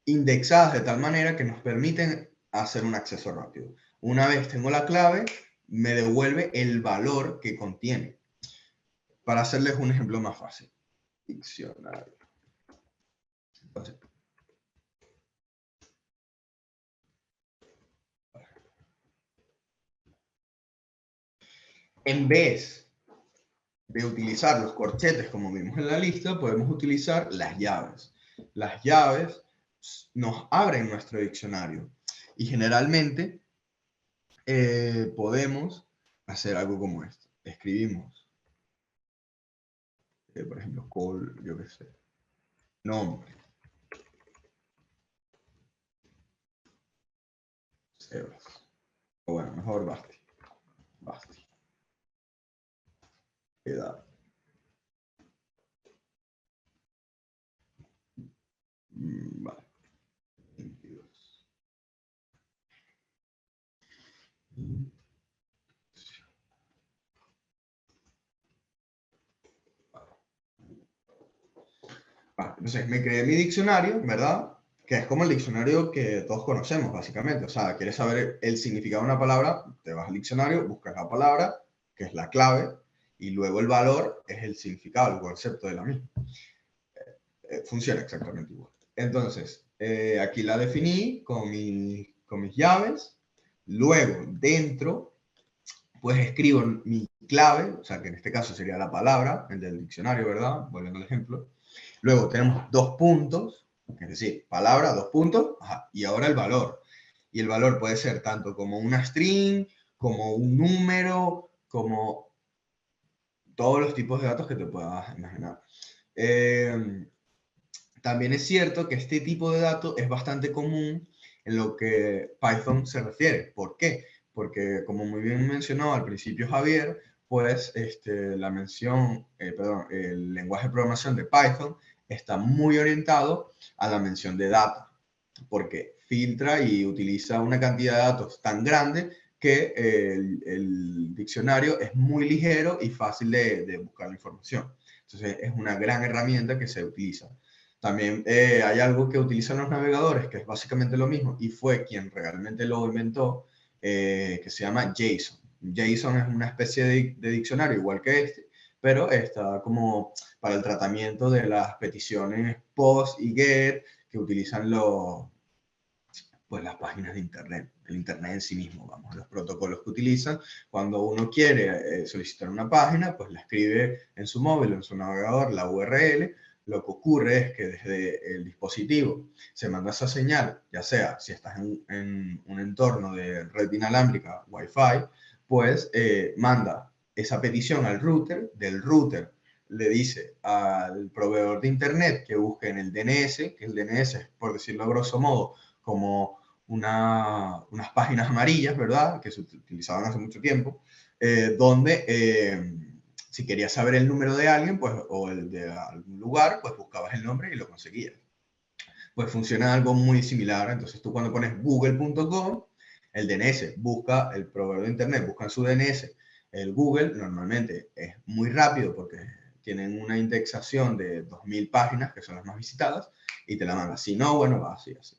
indexadas de tal manera que nos permiten hacer un acceso rápido. Una vez tengo la clave, me devuelve el valor que contiene. Para hacerles un ejemplo más fácil. Diccionario. Entonces, en vez de utilizar los corchetes como vimos en la lista, podemos utilizar las llaves. Las llaves nos abren nuestro diccionario y generalmente podemos hacer algo como esto. Escribimos, por ejemplo, yo qué sé, nombre, Sebas. O bueno, mejor Basti. Edad. Vale. 22. Vale, entonces me creé mi diccionario, ¿verdad? Que es como el diccionario que todos conocemos, básicamente. O sea, quieres saber el significado de una palabra, te vas al diccionario, buscas la palabra, que es la clave, y luego el valor es el significado, el concepto de la misma. Funciona exactamente igual. Entonces, aquí la definí con mis llaves. Luego, dentro, pues escribo mi clave, o sea, que en este caso sería la palabra, el del diccionario, ¿verdad? Volviendo al ejemplo. Luego tenemos 2 puntos, es decir, palabra, 2 puntos, ajá, y ahora el valor. Y el valor puede ser tanto como una string, como un número, como todos los tipos de datos que te puedas imaginar. También es cierto que este tipo de datos es bastante común en lo que Python se refiere. ¿Por qué? Porque, como muy bien mencionó al principio Javier, pues el lenguaje de programación de Python está muy orientado a la mención de data, porque filtra y utiliza una cantidad de datos tan grande que el diccionario es muy ligero y fácil de buscar la información. Entonces, es una gran herramienta que se utiliza. También hay algo que utilizan los navegadores, que es básicamente lo mismo, y fue quien realmente lo inventó, que se llama JSON. JSON es una especie de diccionario igual que este, pero está como para el tratamiento de las peticiones POST y GET que utilizan pues las páginas de Internet, el Internet en sí mismo, vamos, los protocolos que utilizan. Cuando uno quiere solicitar una página, pues la escribe en su móvil o en su navegador, la URL. Lo que ocurre es que desde el dispositivo se manda esa señal, ya sea si estás en un entorno de red inalámbrica, Wi-Fi, pues manda esa petición al router, del router le dice al proveedor de Internet que busque en el DNS, que el DNS es, por decirlo a grosso modo, como unas páginas amarillas, ¿verdad? Que se utilizaban hace mucho tiempo, donde si querías saber el número de alguien, pues, o el de algún lugar, pues buscabas el nombre y lo conseguías. Pues funciona algo muy similar. Entonces tú cuando pones google.com, el DNS busca, el proveedor de Internet busca en su DNS el Google, normalmente es muy rápido porque tienen una indexación de 2000 páginas, que son las más visitadas, y te la manda. Si no, bueno, va así, así.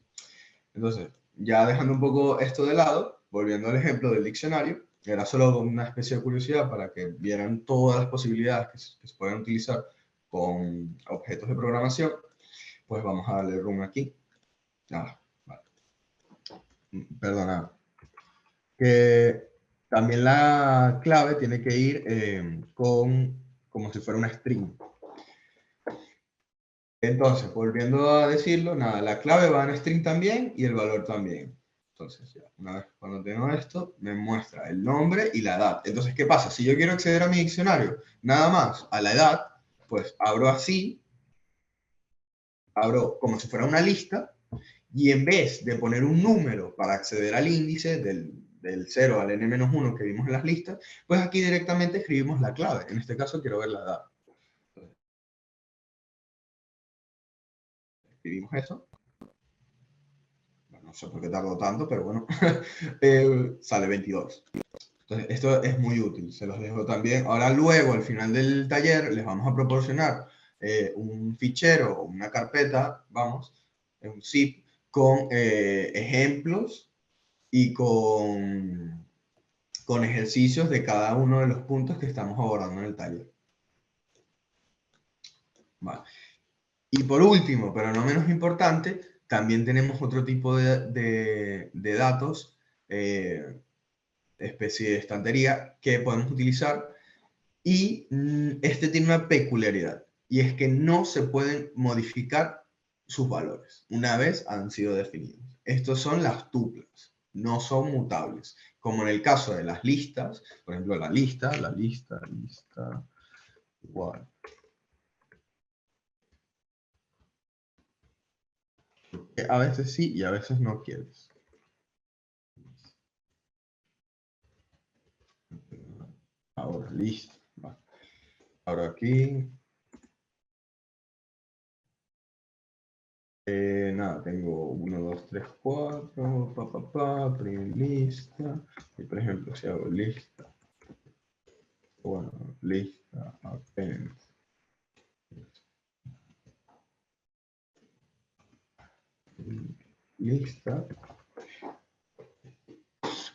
Entonces, ya dejando un poco esto de lado, volviendo al ejemplo del diccionario, era solo una especie de curiosidad para que vieran todas las posibilidades que se pueden utilizar con objetos de programación. Pues vamos a darle run aquí. Vale. Perdona. Que también la clave tiene que ir como si fuera una string. Entonces, volviendo a decirlo, nada, la clave va en string también y el valor también. Entonces, ya, una vez cuando tengo esto, me muestra el nombre y la edad. Entonces, ¿qué pasa? Si yo quiero acceder a mi diccionario, nada más a la edad, pues abro así, abro como si fuera una lista, y en vez de poner un número para acceder al índice del 0 al n-1 que vimos en las listas, pues aquí directamente escribimos la clave. En este caso quiero ver la edad. Escribimos eso. No sé por qué tardó tanto, pero bueno, sale 22. Entonces, esto es muy útil, se los dejo también. Ahora luego, al final del taller, les vamos a proporcionar un fichero o una carpeta, vamos, un zip, con ejemplos y con ejercicios de cada uno de los puntos que estamos abordando en el taller. Vale. Y por último, pero no menos importante, también tenemos otro tipo de datos, especie de estantería, que podemos utilizar. Y este tiene una peculiaridad, y es que no se pueden modificar sus valores una vez han sido definidos. Estos son las tuplas. no son mutables. Como en el caso de las listas, por ejemplo, la lista, igual. A veces sí y a veces no quieres. Ahora, listo. Vale. Ahora aquí. Nada, tengo 1, 2, 3, 4, print lista. Y por ejemplo, si hago lista, bueno, lista, append. Lista.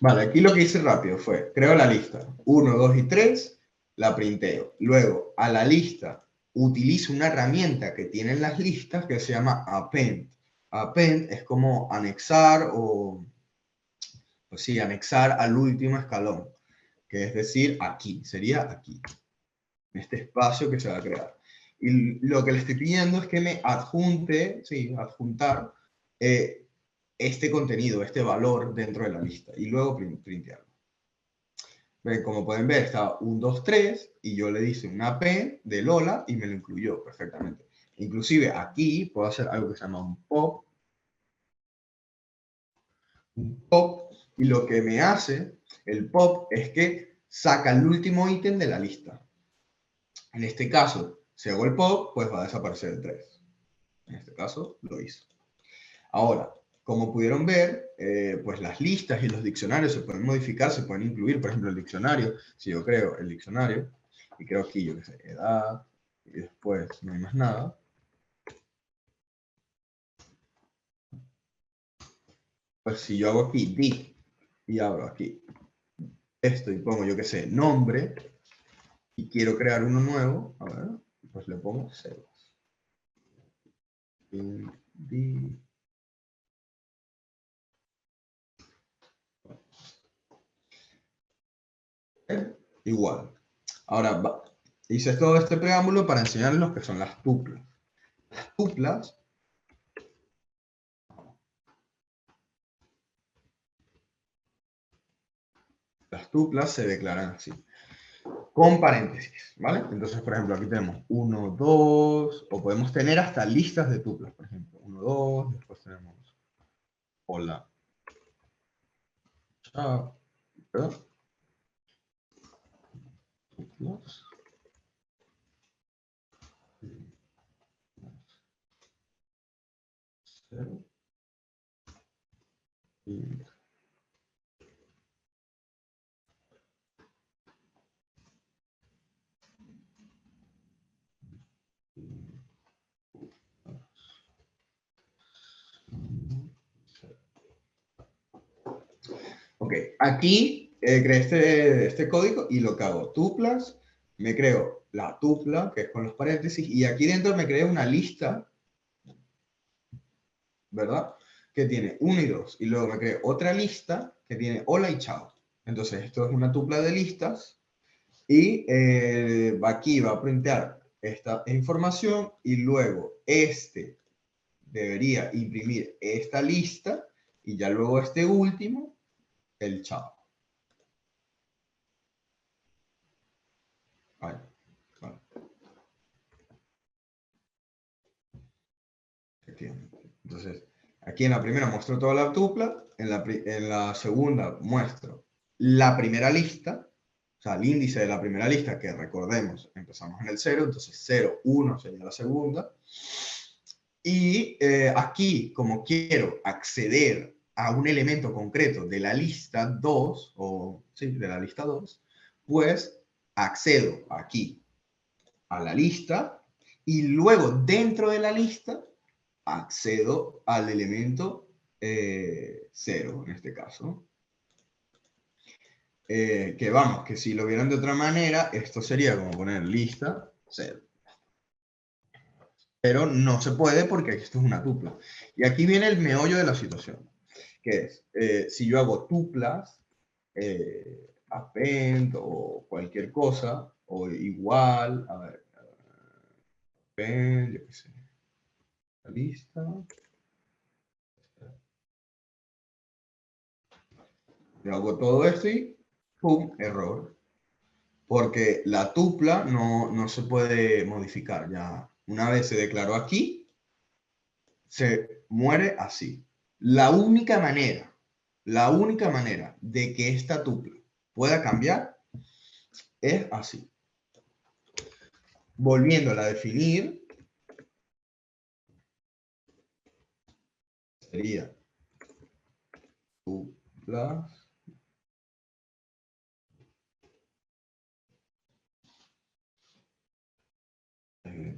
Vale, aquí lo que hice rápido fue, creo la lista, 1, 2 y 3, la printeo. Luego, a la lista, utilizo una herramienta que tienen las listas que se llama append. Append es como anexar o, pues sí, anexar al último escalón, que es decir, aquí, sería aquí, en este espacio que se va a crear. Y lo que le estoy pidiendo es que me adjunte, sí, adjuntar este contenido, este valor dentro de la lista y luego printearlo. Ven, como pueden ver, está 1, 2, 3 y yo le hice una P de Lola y me lo incluyó perfectamente. Inclusive aquí puedo hacer algo que se llama un pop. Un pop, y lo que me hace el pop es que saca el último ítem de la lista. En este caso, si hago el pop, pues va a desaparecer el 3. En este caso, lo hizo. Ahora, como pudieron ver, pues las listas y los diccionarios se pueden modificar, se pueden incluir. Por ejemplo, el diccionario, si yo creo el diccionario, y creo aquí, yo qué sé, edad, y después no hay más nada. Pues si yo hago aquí dic y abro aquí esto y pongo, yo qué sé, nombre, y quiero crear uno nuevo, a ver, pues le pongo Sebas. Igual. Ahora, hice todo este preámbulo para enseñarles lo que son las tuplas. Las tuplas se declaran así, con paréntesis, ¿vale? Entonces, por ejemplo, aquí tenemos 1, 2, o podemos tener hasta listas de tuplas, por ejemplo. 1, 2, después tenemos hola. Chao. ¿Perdón? Tuplas. Cero. Y ok, aquí creé este código y lo que hago, tuplas, me creo la tupla, que es con los paréntesis, y aquí dentro me creo una lista, ¿verdad? Que tiene 1 y 2, y luego me creo otra lista que tiene hola y chao. Entonces, esto es una tupla de listas, y aquí va a printear esta información, y luego este debería imprimir esta lista, y ya luego este último, el chao. Vale, vale. Entonces, aquí en la primera muestro toda la tupla, en la segunda muestro la primera lista, o sea, el índice de la primera lista, que recordemos, empezamos en el 0, entonces 0, 1 sería la segunda. Y aquí, como quiero acceder a un elemento concreto de la lista 2, o sí, de la lista 2, pues accedo aquí a la lista y luego dentro de la lista accedo al elemento 0, en este caso. Que vamos, que si lo vieran de otra manera, esto sería como poner lista 0. Pero no se puede porque esto es una tupla. Y aquí viene el meollo de la situación, que es, si yo hago tuplas, append o cualquier cosa, o igual, a ver, append, yo qué sé, la lista. Yo hago todo esto y ¡pum! Error. Porque la tupla no se puede modificar. Ya una vez se declaró aquí, se muere así. La única manera de que esta tupla pueda cambiar es así. Volviéndola a definir, sería tuplas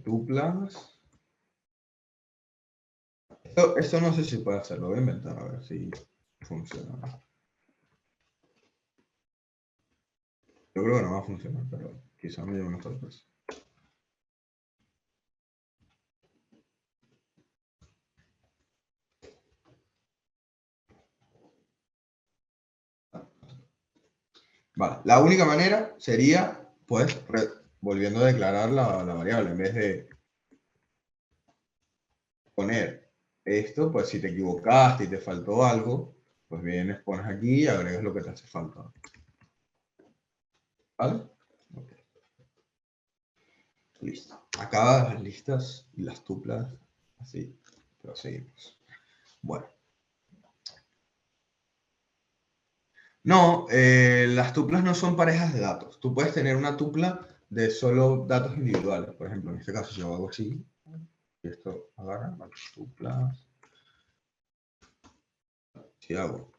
tuplas. Esto no sé si puede hacerlo, voy a inventar a ver si funciona. Yo creo que no va a funcionar, pero quizá me lleve una sorpresa. Vale, la única manera sería, pues, volviendo a declarar la variable, en vez de poner esto, pues si te equivocaste y te faltó algo, pues vienes, pones aquí y agregas lo que te hace falta. ¿Vale? Okay. Listo. Acá las listas y las tuplas, así, proseguimos. Bueno. No, las tuplas no son parejas de datos. Tú puedes tener una tupla de solo datos individuales. Por ejemplo, en este caso yo hago así. Y esto agarra, vale, tuplas. Si hago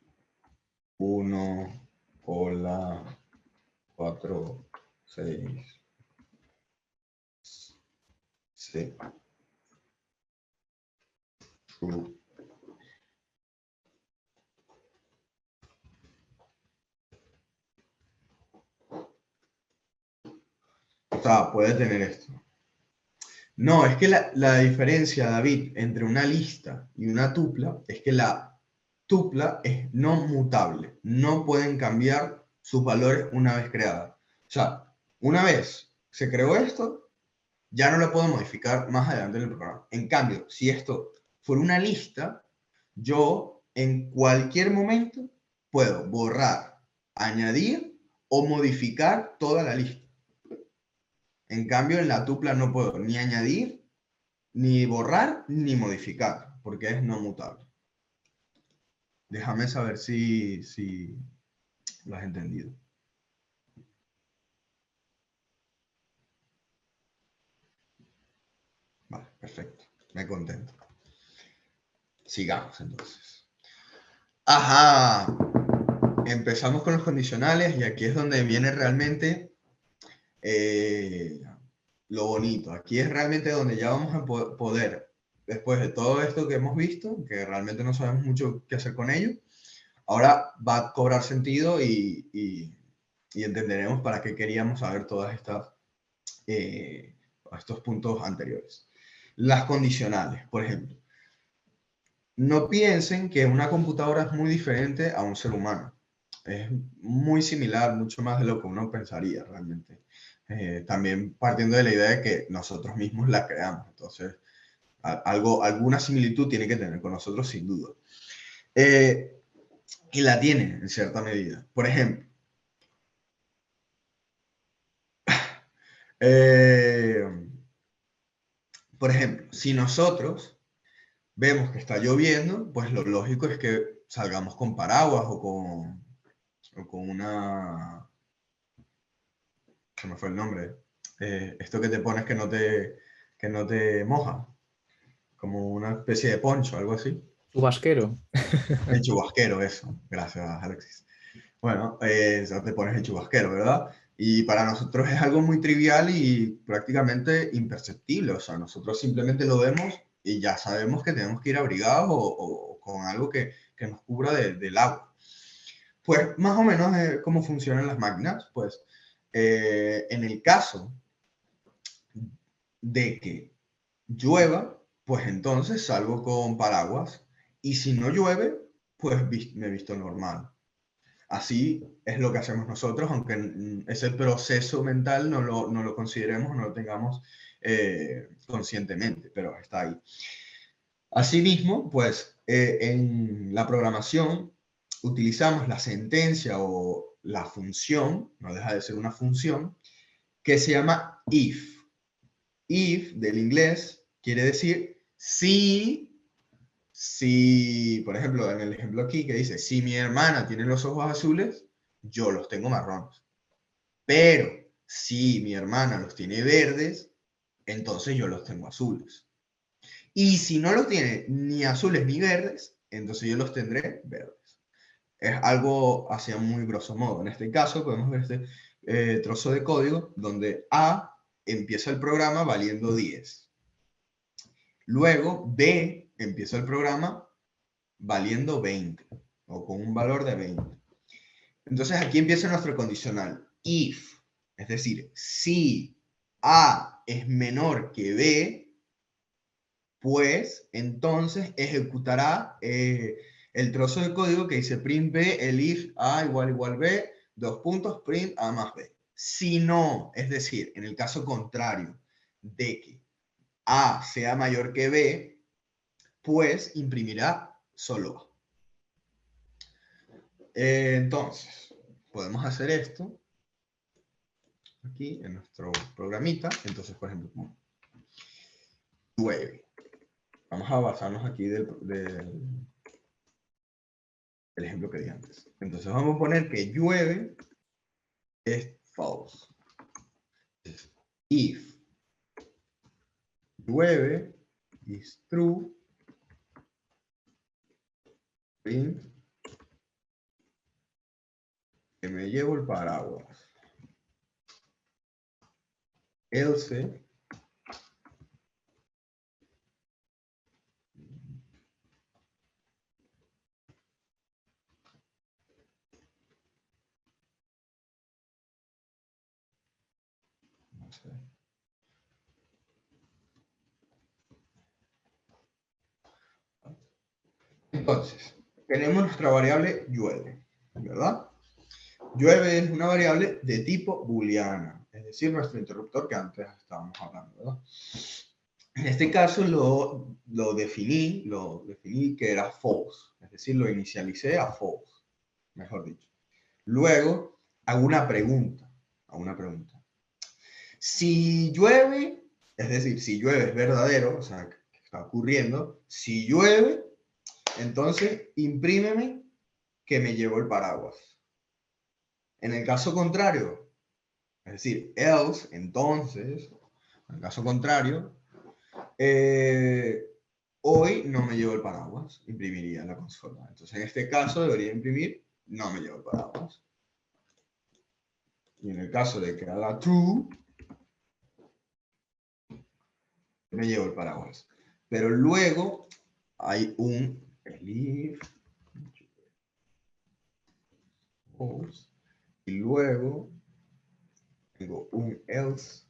1, hola, 4, 6, C, true. O sea, puede tener esto. No, es que la diferencia, David, entre una lista y una tupla es que la tupla es no mutable. No pueden cambiar sus valores una vez creada. O sea, una vez se creó esto, ya no lo puedo modificar más adelante en el programa. En cambio, si esto fuera una lista, yo en cualquier momento puedo borrar, añadir o modificar toda la lista. En cambio, en la tupla no puedo ni añadir, ni borrar, ni modificar, porque es no mutable. Déjame saber si lo has entendido. Vale, perfecto. Me contento. Sigamos entonces. Ajá. Empezamos con los condicionales y aquí es donde viene realmente lo bonito. Aquí es realmente donde ya vamos a poder, después de todo esto que hemos visto, que realmente no sabemos mucho qué hacer con ello, ahora va a cobrar sentido y entenderemos para qué queríamos saber todas estas estos puntos anteriores. Las condicionales, por ejemplo. No piensen que una computadora es muy diferente a un ser humano. Es muy similar, mucho más de lo que uno pensaría realmente. También partiendo de la idea de que nosotros mismos la creamos. Entonces, alguna similitud tiene que tener con nosotros sin duda. Y la tiene en cierta medida. Por ejemplo, si nosotros vemos que está lloviendo, pues lo lógico es que salgamos con paraguas o con una... ¿Se me fue el nombre? Esto que te pones que no te moja. Como una especie de poncho, algo así. Chubasquero. El chubasquero, eso. Gracias, Alexis. Bueno, eso te pones el chubasquero, ¿verdad? Y para nosotros es algo muy trivial y prácticamente imperceptible. O sea, nosotros simplemente lo vemos y ya sabemos que tenemos que ir abrigados o con algo que nos cubra del agua. Pues más o menos cómo funcionan las máquinas. Pues en el caso de que llueva, pues entonces salgo con paraguas. Y si no llueve, pues me he visto normal. Así es lo que hacemos nosotros, aunque ese proceso mental no lo consideremos, no lo tengamos conscientemente, pero está ahí. Asimismo, pues en la programación utilizamos la sentencia o la función, no deja de ser una función, que se llama if. If, del inglés, quiere decir si, por ejemplo, en el ejemplo aquí que dice, si mi hermana tiene los ojos azules, yo los tengo marrones. Pero si mi hermana los tiene verdes, entonces yo los tengo azules. Y si no los tiene ni azules ni verdes, entonces yo los tendré verdes. Es algo hacia muy grosso modo. En este caso podemos ver este trozo de código donde A empieza el programa valiendo 10. Luego B empieza el programa valiendo 20 o con un valor de 20. Entonces aquí empieza nuestro condicional. If, es decir, si A es menor que B, pues entonces ejecutará el trozo de código que dice print B, el if A igual B, dos puntos, print A más B. Si no, es decir, en el caso contrario de que A sea mayor que B, pues imprimirá solo A. Entonces, podemos hacer esto aquí en nuestro programita. Entonces, por ejemplo, llueve. Vamos a basarnos aquí del ejemplo que di antes. Entonces vamos a poner que llueve es false. If llueve is true, print que me llevo el paraguas. Else entonces, tenemos nuestra variable llueve, ¿verdad? Llueve es una variable de tipo booleana, es decir, nuestro interruptor que antes estábamos hablando, ¿verdad? En este caso lo definí que era false, es decir, lo inicialicé a false, mejor dicho. Luego hago una pregunta. Si llueve, es decir, si llueve es verdadero, o sea, que está ocurriendo, si llueve, entonces imprímeme que me llevo el paraguas. En el caso contrario, es decir, else, entonces, en el caso contrario, hoy no me llevo el paraguas, imprimiría en la consola. Entonces, en este caso debería imprimir, no me llevo el paraguas. Y en el caso de que haga true, me llevo el paraguas. Pero luego hay un elif false, y luego tengo un else.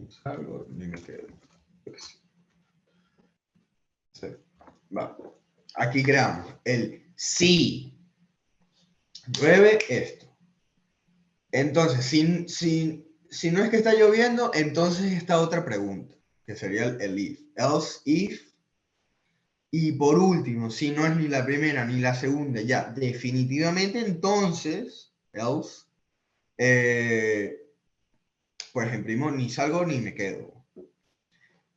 Salgo ni me quedo. Sí. Va. Aquí creamos el si llueve esto. Entonces, si no es que está lloviendo, entonces esta otra pregunta, que sería el if. Else if. Y por último, si no es ni la primera ni la segunda, ya definitivamente, entonces, else, pues imprimo ni salgo ni me quedo.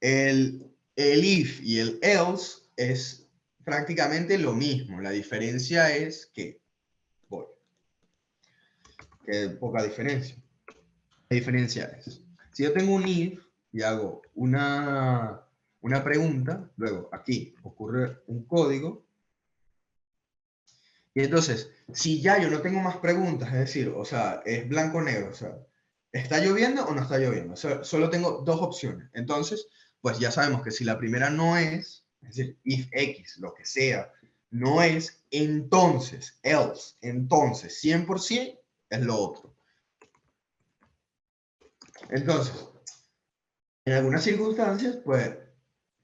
El if y el else es prácticamente lo mismo. La diferencia es que voy. Poca diferencia. La diferencia es, si yo tengo un if y hago una pregunta, luego aquí ocurre un código, y entonces, si ya yo no tengo más preguntas, es decir, o sea, es blanco-negro, o sea, ¿está lloviendo o no está lloviendo? O sea, solo tengo dos opciones. Entonces, pues ya sabemos que si la primera no es decir, if X, lo que sea, no es, entonces, else, entonces, 100% es lo otro. Entonces, en algunas circunstancias, pues,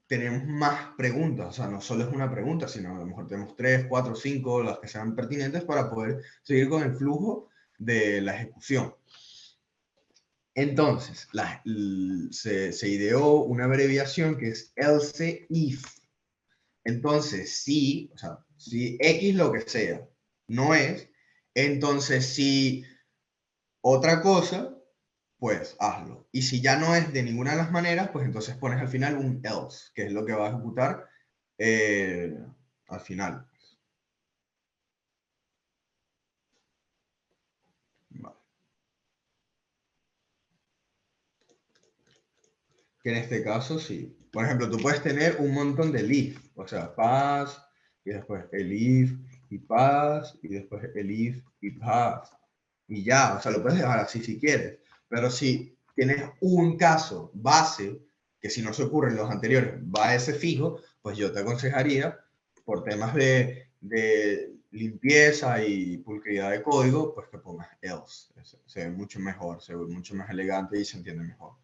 tenemos más preguntas, o sea, no solo es una pregunta, sino a lo mejor tenemos 3, 4, 5, las que sean pertinentes para poder seguir con el flujo de la ejecución. Entonces, se ideó una abreviación que es else if. Entonces, si, o sea, si X lo que sea no es, entonces si otra cosa, pues hazlo. Y si ya no es de ninguna de las maneras, pues entonces pones al final un else, que es lo que va a ejecutar al final. Vale. Que en este caso sí. Por ejemplo, tú puedes tener un montón de if, o sea, pass, y después el if, y pass, y después el if, y pass. Y ya, o sea, lo puedes dejar así si quieres. Pero si tienes un caso base, que si no se ocurren los anteriores, va a ese fijo, pues yo te aconsejaría, por temas de limpieza y pulcritud de código, pues que pongas else. Se ve mucho mejor, se ve mucho más elegante y se entiende mejor.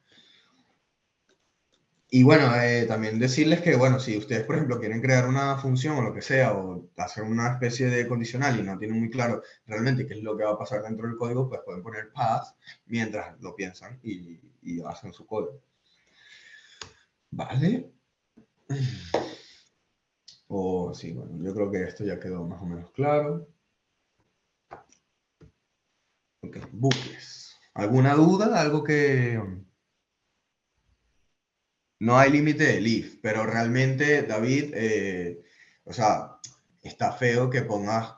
Y bueno, también decirles que, bueno, si ustedes, por ejemplo, quieren crear una función o lo que sea, o hacer una especie de condicional y no tienen muy claro realmente qué es lo que va a pasar dentro del código, pues pueden poner path mientras lo piensan y hacen su código. ¿Vale? O sí, bueno, yo creo que esto ya quedó más o menos claro. Ok, bucles. ¿Alguna duda? Algo que... No hay límite de leaf, pero realmente, David, o sea, está feo que pongas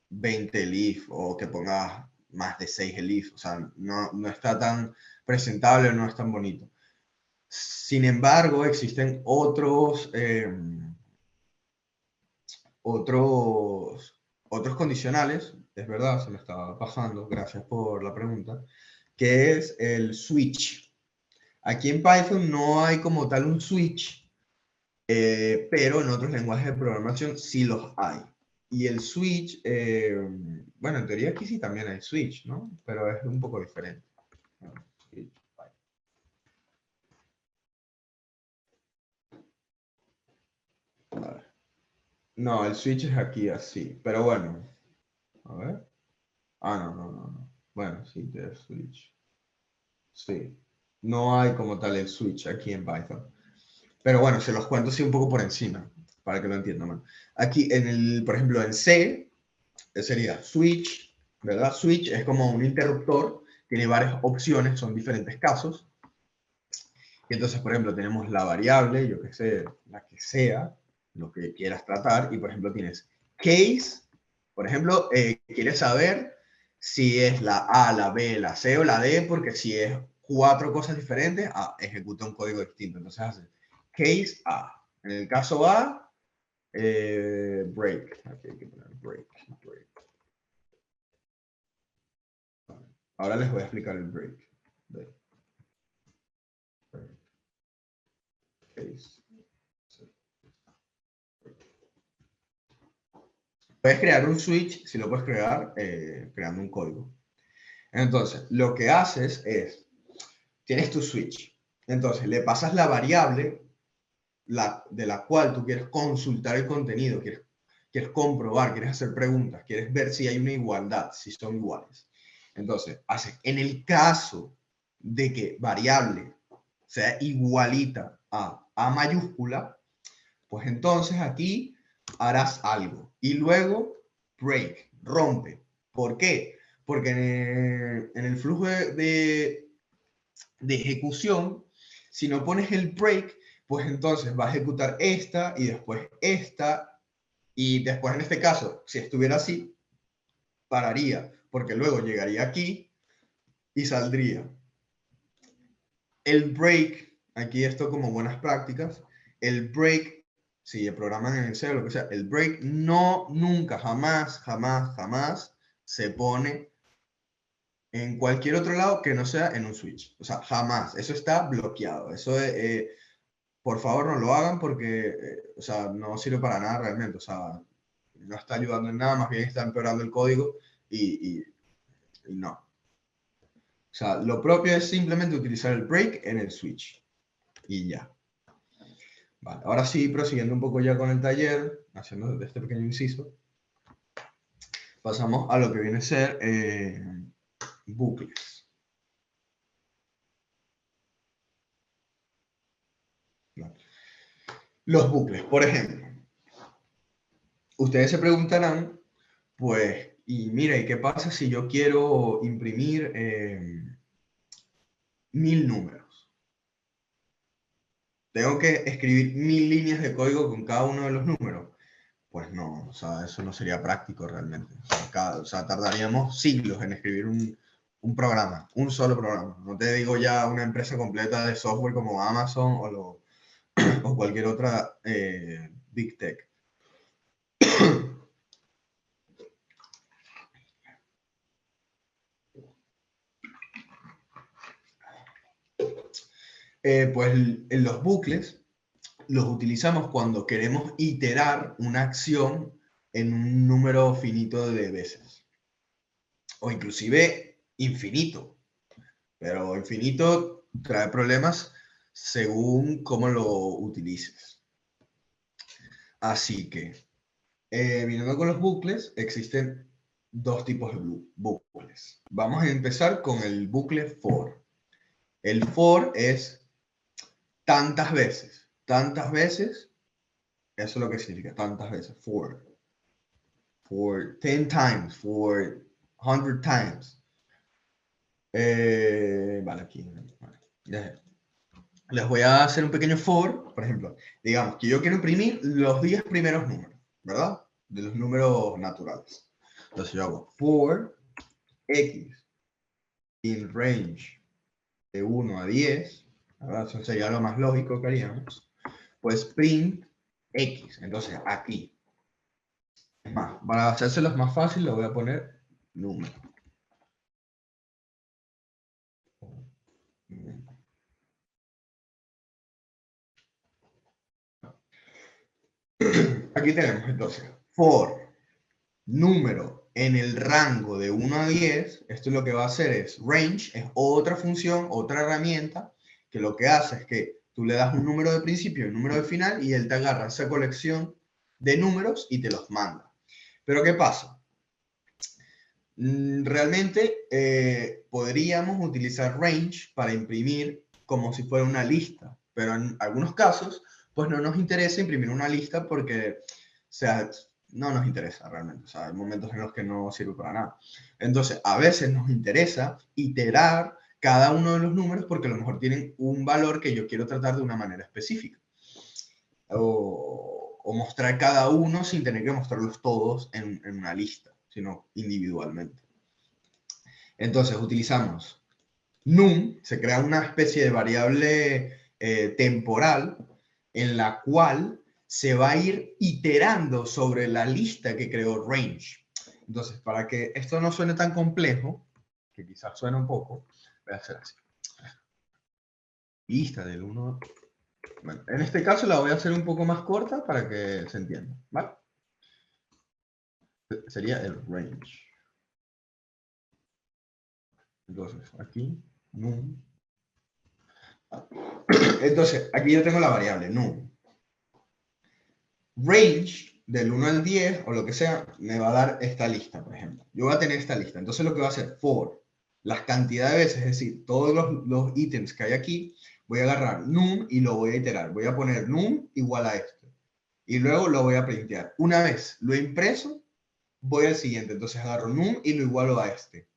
20 leaf o que pongas más de 6 leaf. O sea, no está tan presentable, no es tan bonito. Sin embargo, existen otros condicionales, es verdad, se me estaba pasando, gracias por la pregunta, que es el switch. Aquí en Python no hay como tal un switch, pero en otros lenguajes de programación sí los hay. Y el switch, bueno, en teoría aquí sí también hay switch, ¿no? Pero es un poco diferente. Vale. No, el switch es aquí así, pero bueno. A ver. Ah, no. Bueno, sí, de switch. Sí. No hay como tal el switch aquí en Python. Pero bueno, se los cuento así un poco por encima, para que lo entiendan más. Aquí, por ejemplo, en C, sería switch, ¿verdad? Switch es como un interruptor, tiene varias opciones, son diferentes casos. Y entonces, por ejemplo, tenemos la variable, yo que sé, la que sea, lo que quieras tratar, y por ejemplo tienes case, por ejemplo, quieres saber si es la A, la B, la C o la D, porque si es 4 cosas diferentes, ejecuta un código distinto. Entonces hace case A. En el caso A, break. Aquí hay que poner break. Ahora les voy a explicar el break. Case. Puedes crear un switch, si lo puedes crear, creando un código. Entonces, lo que haces es, tienes tu switch. Entonces, le pasas la variable de la cual tú quieres consultar el contenido, quieres comprobar, quieres hacer preguntas, quieres ver si hay una igualdad, si son iguales. Entonces, haces, en el caso de que variable sea igualita a A mayúscula, pues entonces aquí harás algo. Y luego, break, rompe. ¿Por qué? Porque en el flujo de ejecución, si no pones el break, pues entonces va a ejecutar esta y después esta. Y después, en este caso, si estuviera así, pararía, porque luego llegaría aquí y saldría. El break, aquí esto como buenas prácticas, el break, si programan en el C o lo que sea, el break nunca, jamás se pone en cualquier otro lado que no sea en un switch. O sea, jamás. Eso está bloqueado. Eso por favor no lo hagan porque, o sea, no sirve para nada realmente. O sea, no está ayudando en nada, más bien está empeorando el código y no. O sea, lo propio es simplemente utilizar el break en el switch. Y ya. Vale, ahora sí, prosiguiendo un poco ya con el taller, haciendo este pequeño inciso, pasamos a lo que viene a ser bucles. Los bucles, por ejemplo. Ustedes se preguntarán, pues, y mira, ¿y qué pasa si yo quiero imprimir 1000 números? ¿Tengo que escribir 1000 líneas de código con cada uno de los números? Pues no, o sea, eso no sería práctico realmente. O sea, tardaríamos siglos en escribir un programa, un solo programa. No te digo ya una empresa completa de software como Amazon o cualquier otra Big Tech. Pues en los bucles los utilizamos cuando queremos iterar una acción en un número finito de veces. O inclusive infinito. Pero infinito trae problemas según cómo lo utilices. Así que, viniendo con los bucles, existen dos tipos de bucles. Vamos a empezar con el bucle for. El for es tantas veces. Tantas veces, eso es lo que significa, tantas veces. For 10 times, for 100 times. Vale, aquí. Vale. Les voy a hacer un pequeño for, por ejemplo. Digamos que yo quiero imprimir los 10 primeros números, ¿verdad? De los números naturales. Entonces yo hago for x in range de 1 a 10, ¿verdad? Eso sería lo más lógico que haríamos. Pues print x. Entonces aquí. Es más, para hacérselos más fácil, lo voy a poner número. Aquí tenemos entonces for número en el rango de 1 a 10, esto lo que va a hacer es range, es otra función, otra herramienta, que lo que hace es que tú le das un número de principio y un número de final y él te agarra esa colección de números y te los manda. Pero ¿qué pasa? Realmente podríamos utilizar range para imprimir como si fuera una lista, pero en algunos casos pues no nos interesa imprimir una lista porque, o sea, no nos interesa realmente, o sea, hay momentos en los que no sirve para nada. Entonces, a veces nos interesa iterar cada uno de los números porque a lo mejor tienen un valor que yo quiero tratar de una manera específica. O mostrar cada uno sin tener que mostrarlos todos en una lista, sino individualmente. Entonces utilizamos num, se crea una especie de variable temporal en la cual se va a ir iterando sobre la lista que creó range. Entonces, para que esto no suene tan complejo, que quizás suene un poco, voy a hacer así. Lista del 1. Bueno, en este caso la voy a hacer un poco más corta para que se entienda, ¿vale? Sería el range. Entonces, aquí, num. Entonces, aquí yo tengo la variable num. Range del 1 al 10 o lo que sea, me va a dar esta lista, por ejemplo. Yo voy a tener esta lista. Entonces lo que voy a hacer, for las cantidades de veces, es decir, todos los ítems que hay aquí, voy a agarrar num y lo voy a iterar. Voy a poner num igual a esto. Y luego lo voy a printear. Una vez lo he impreso, voy al siguiente. Entonces agarro num y lo igualo a este.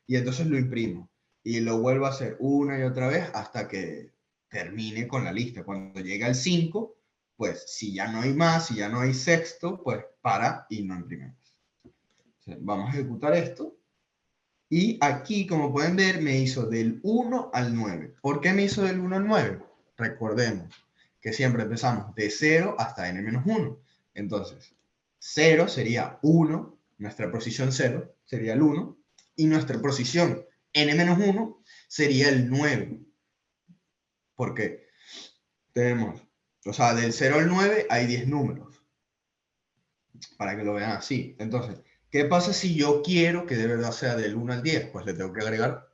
Y entonces lo imprimo. Y lo vuelvo a hacer una y otra vez hasta que termine con la lista. Cuando llegue al 5, pues si ya no hay más, si ya no hay sexto, pues para y no imprimimos. Entonces, vamos a ejecutar esto. Y aquí, como pueden ver, me hizo del 1 al 9. ¿Por qué me hizo del 1 al 9? Recordemos que siempre empezamos de 0 hasta n-1. Entonces, 0 sería 1, nuestra posición 0 sería el 1, y nuestra posición n-1 sería el 9. Porque tenemos, o sea, del 0 al 9 hay 10 números. Para que lo vean así. Entonces, ¿qué pasa si yo quiero que de verdad sea del 1 al 10? Pues le tengo que agregar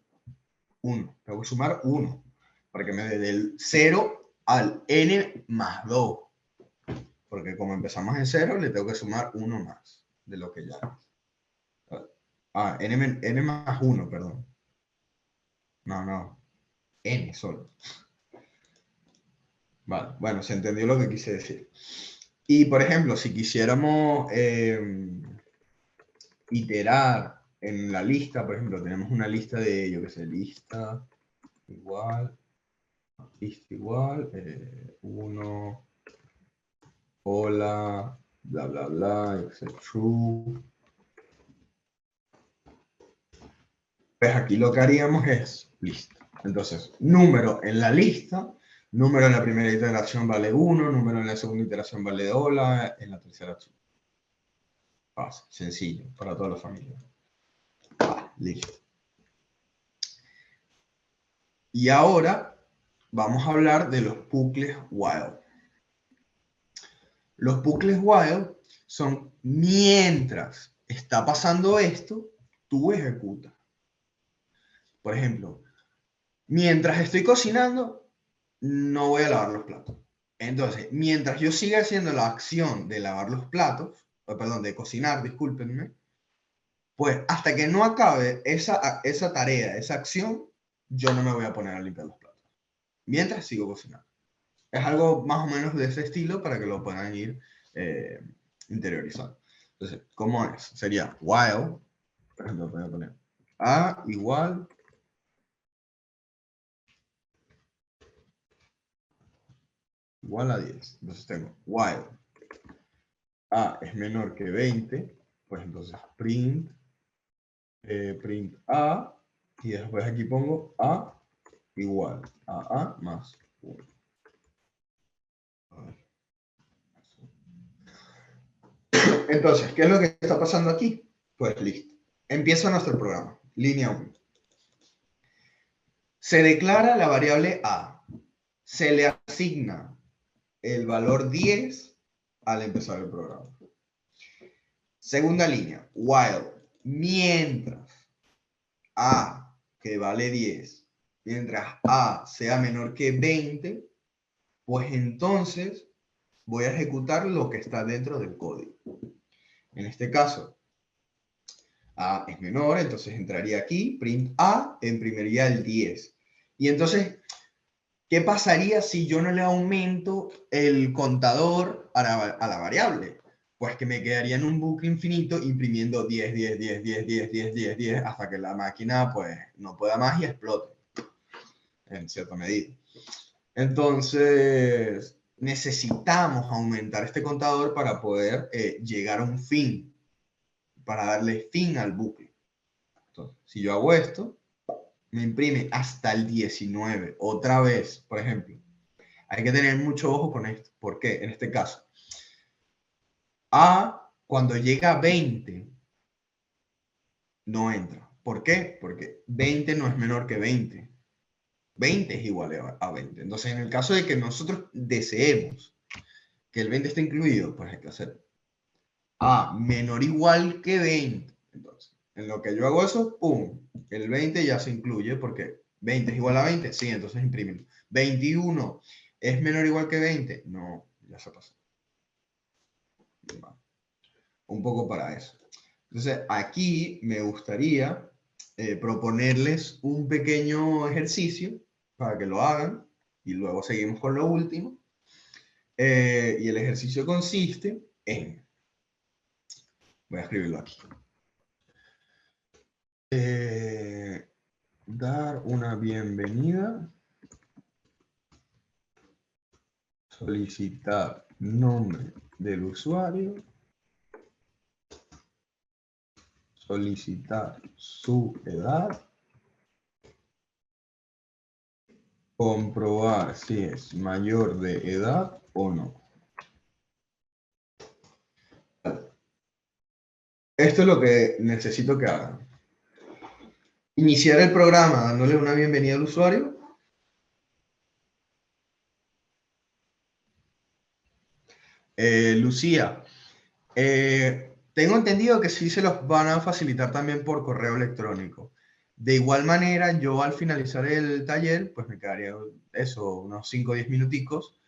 1. Tengo que sumar 1. Para que me dé del 0 al n más 2. Porque como empezamos en 0, le tengo que sumar 1 más de lo que ya. N más 1, perdón. No. N solo. Vale, bueno, se entendió lo que quise decir. Y, por ejemplo, si quisiéramos iterar en la lista, por ejemplo, tenemos una lista de, yo qué sé, lista igual, 1, hola, bla, bla, bla, yo qué sé, true. Pues aquí lo que haríamos es lista. Entonces, número en la lista, número en la primera iteración vale 1, número en la segunda iteración vale hola, en la tercera fácil, sencillo, para toda la familia. Listo. Y ahora vamos a hablar de los bucles while. Los bucles while son mientras está pasando esto, tú ejecutas. Por ejemplo, mientras estoy cocinando, no voy a lavar los platos. Entonces, mientras yo siga haciendo la acción de lavar los platos, perdón, de cocinar, discúlpenme, pues hasta que no acabe esa tarea, esa acción, yo no me voy a poner a limpiar los platos. Mientras sigo cocinando. Es algo más o menos de ese estilo para que lo puedan ir interiorizando. Entonces, ¿cómo es? Sería while, por ejemplo, voy a poner a igual a 10. Entonces tengo while a es menor que 20, pues entonces print a, y después aquí pongo a igual a más 1. Entonces, ¿qué es lo que está pasando aquí? Pues listo. Empieza nuestro programa. Línea 1. Se declara la variable a. Se le asigna el valor 10 al empezar el programa. Segunda línea. While. Mientras a, que vale 10, mientras a sea menor que 20, pues entonces voy a ejecutar lo que está dentro del código. En este caso, a es menor, entonces entraría aquí, print a, imprimiría el 10. Y entonces, ¿qué pasaría si yo no le aumento el contador a la variable? Pues que me quedaría en un bucle infinito imprimiendo 10, 10, 10, 10, 10, 10, 10, 10, hasta que la máquina pues no pueda más y explote, en cierta medida. Entonces, necesitamos aumentar este contador para poder llegar a un fin, para darle fin al bucle. Entonces, si yo hago esto, me imprime hasta el 19. Otra vez, por ejemplo. Hay que tener mucho ojo con esto. ¿Por qué? En este caso, A, cuando llega a 20, no entra. ¿Por qué? Porque 20 no es menor que 20. 20 es igual a 20. Entonces, en el caso de que nosotros deseemos que el 20 esté incluido, pues hay que hacer A menor o igual que 20. Entonces, en lo que yo hago eso, ¡pum! El 20 ya se incluye porque 20 es igual a 20. Sí, entonces imprimen. 21 es menor o igual que 20. No, ya se pasó. Un poco para eso. Entonces, aquí me gustaría proponerles un pequeño ejercicio para que lo hagan y luego seguimos con lo último. Y el ejercicio consiste en... Voy a escribirlo aquí. Dar una bienvenida. Solicitar nombre del usuario. Solicitar su edad. Comprobar si es mayor de edad o no. Esto es lo que necesito que hagan. Iniciar el programa dándole una bienvenida al usuario. Lucía, tengo entendido que sí se los van a facilitar también por correo electrónico. De igual manera, yo al finalizar el taller, pues me quedaría eso, unos 5 o 10 minuticos,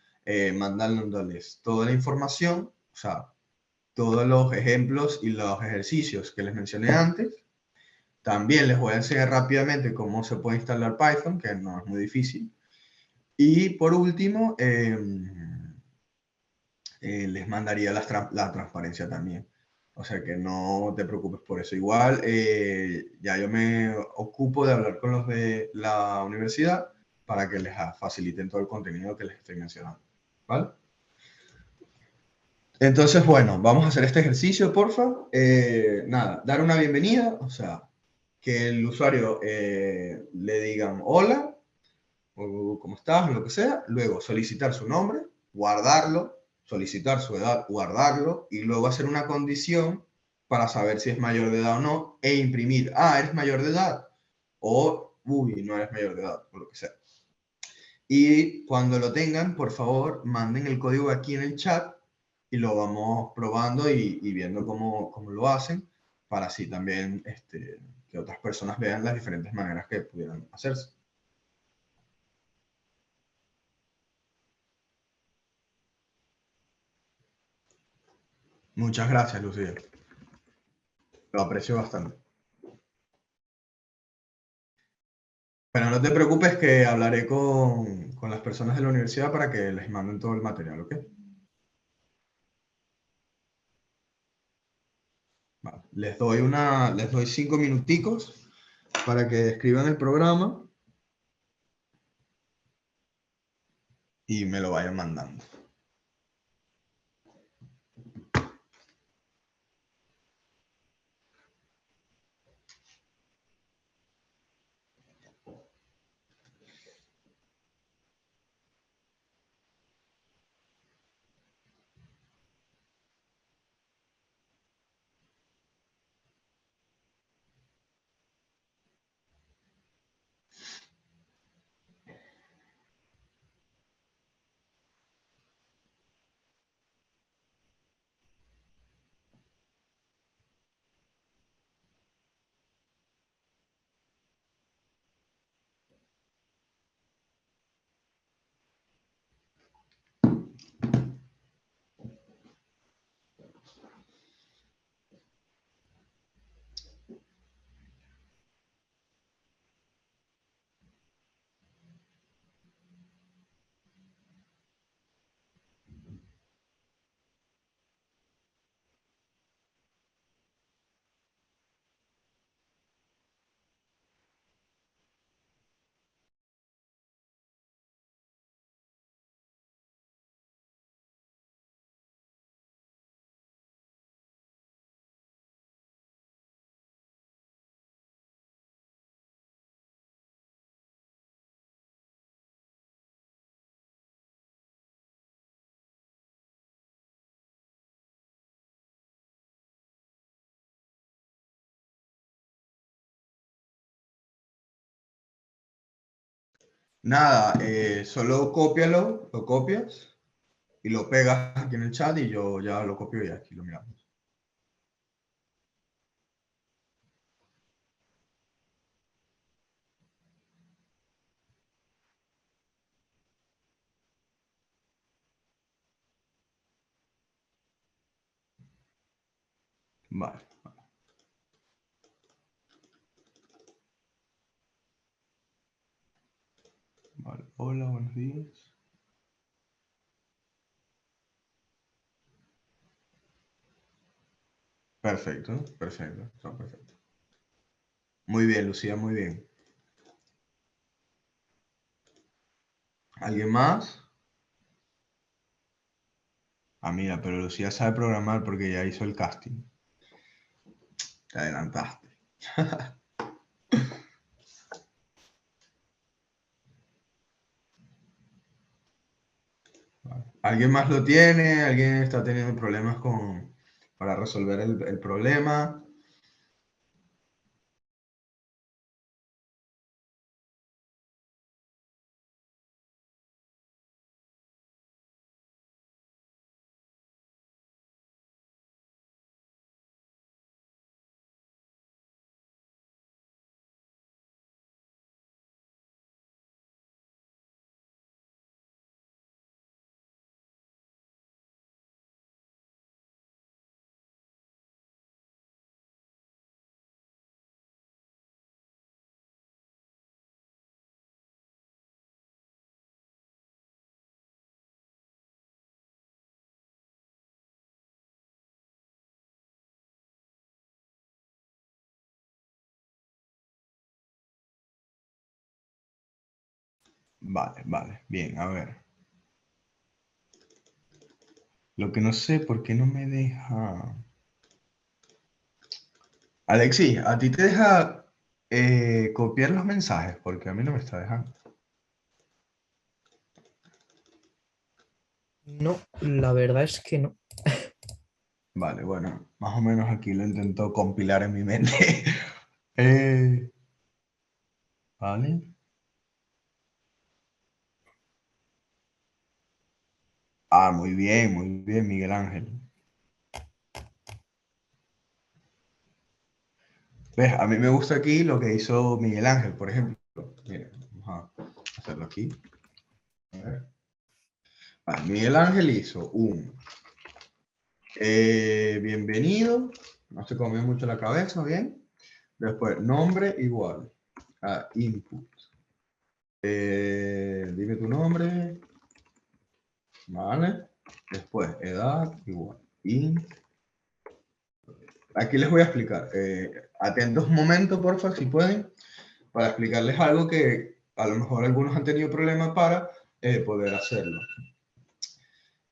mandándoles toda la información, o sea, todos los ejemplos y los ejercicios que les mencioné antes. También les voy a enseñar rápidamente cómo se puede instalar Python, que no es muy difícil. Y por último, les mandaría la transparencia también. O sea que no te preocupes por eso. Igual, ya yo me ocupo de hablar con los de la universidad para que les faciliten todo el contenido que les estoy mencionando. ¿Vale? Entonces, bueno, vamos a hacer este ejercicio, porfa. Nada, dar una bienvenida, o sea, que el usuario le digan hola, o cómo estás, o lo que sea. Luego, solicitar su nombre, guardarlo, solicitar su edad, guardarlo, y luego hacer una condición para saber si es mayor de edad o no, e imprimir, eres mayor de edad, o, no eres mayor de edad, o lo que sea. Y cuando lo tengan, por favor, manden el código aquí en el chat y lo vamos probando y viendo cómo lo hacen, para así también que otras personas vean las diferentes maneras que pudieran hacerse. Muchas gracias, Lucía. Lo aprecio bastante. Pero no te preocupes que hablaré con las personas de la universidad para que les manden todo el material, ¿ok? Vale. Les doy 5 minuticos para que escriban el programa y me lo vayan mandando. Nada, solo cópialo, lo copias y lo pegas aquí en el chat y yo ya lo copio y aquí lo miramos. Vale. Vale. Hola, buenos días. Perfecto, perfecto, está perfecto. Muy bien, Lucía, muy bien. ¿Alguien más? Mira, pero Lucía sabe programar porque ya hizo el casting. Te adelantaste. Vale. ¿Alguien más lo tiene? ¿Alguien está teniendo problemas para resolver el problema? Vale, bien, a ver. Lo que no sé, ¿por qué no me deja? Alexis, ¿a ti te deja copiar los mensajes? Porque a mí no me está dejando. No, la verdad es que no. Vale, bueno, más o menos aquí lo intento compilar en mi mente. Eh, vale. Ah, muy bien, Miguel Ángel. ¿Ves? A mí me gusta aquí lo que hizo Miguel Ángel, por ejemplo. Miren, vamos a hacerlo aquí. A ver. Vale, Miguel Ángel hizo un bienvenido, no se comió mucho la cabeza, bien. Después, nombre igual a input. Dime tu nombre, vale. Después, edad igual. Int. Aquí les voy a explicar. Atentos un momento, porfa, si pueden, para explicarles algo que a lo mejor algunos han tenido problemas para poder hacerlo.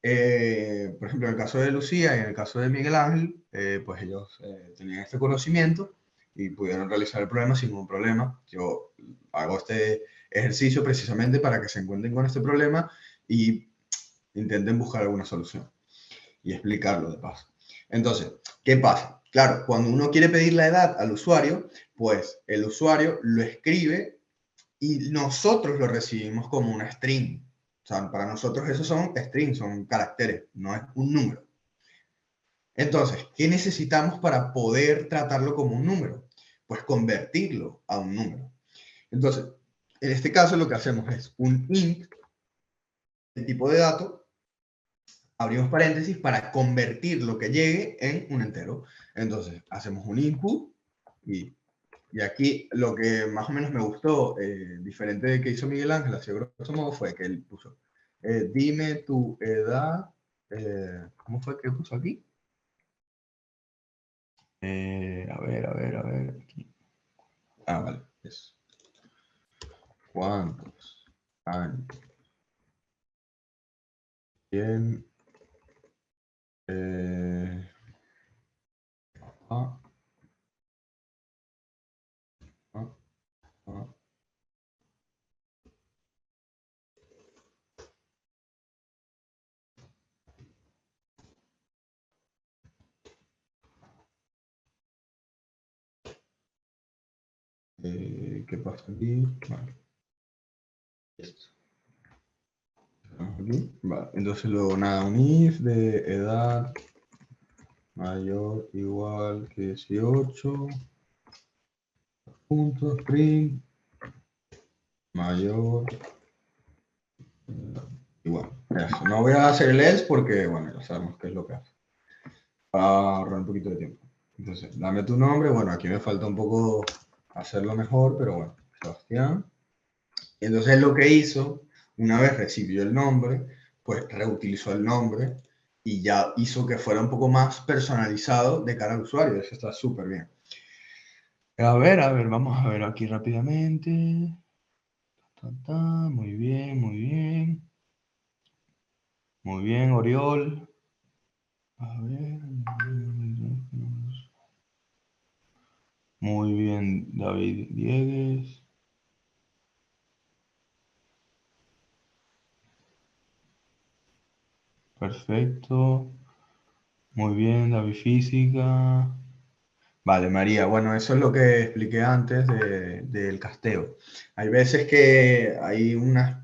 Por ejemplo, en el caso de Lucía y en el caso de Miguel Ángel, pues ellos tenían este conocimiento y pudieron realizar el problema sin ningún problema. Yo hago este ejercicio precisamente para que se encuentren con este problema y intenten buscar alguna solución y explicarlo de paso. Entonces, ¿qué pasa? Claro, cuando uno quiere pedir la edad al usuario, pues el usuario lo escribe y nosotros lo recibimos como una string. O sea, para nosotros esos son strings, son caracteres, no es un número. Entonces, ¿qué necesitamos para poder tratarlo como un número? Pues convertirlo a un número. Entonces, en este caso lo que hacemos es un int, el tipo de dato, abrimos paréntesis para convertir lo que llegue en un entero. Entonces, hacemos un input y aquí lo que más o menos me gustó, diferente de que hizo Miguel Ángel, así grosso modo, fue que él puso, dime tu edad, ¿cómo fue que puso aquí? A ver, aquí. Ah, vale, eso. ¿Cuántos años? Bien. Ah, ah, ah. ¿Qué pasa aquí? Vale. Esto. Aquí. Vale. Entonces luego nada, un if de edad mayor igual que 18. Punto string mayor igual. Eso. No voy a hacer el else porque, bueno, ya sabemos qué es lo que hace. Para ahorrar un poquito de tiempo. Entonces, dame tu nombre. Bueno, aquí me falta un poco hacerlo mejor, pero bueno, Sebastián. Entonces lo que hizo, una vez recibió el nombre, pues reutilizó el nombre y ya hizo que fuera un poco más personalizado de cara al usuario. Eso está súper bien. A ver, vamos a ver aquí rápidamente. Muy bien, muy bien. Muy bien, Oriol. A ver. Muy bien, David Diegues. Perfecto. Muy bien, David Física. Vale, María. Bueno, eso es lo que expliqué antes del casteo. Hay veces que hay una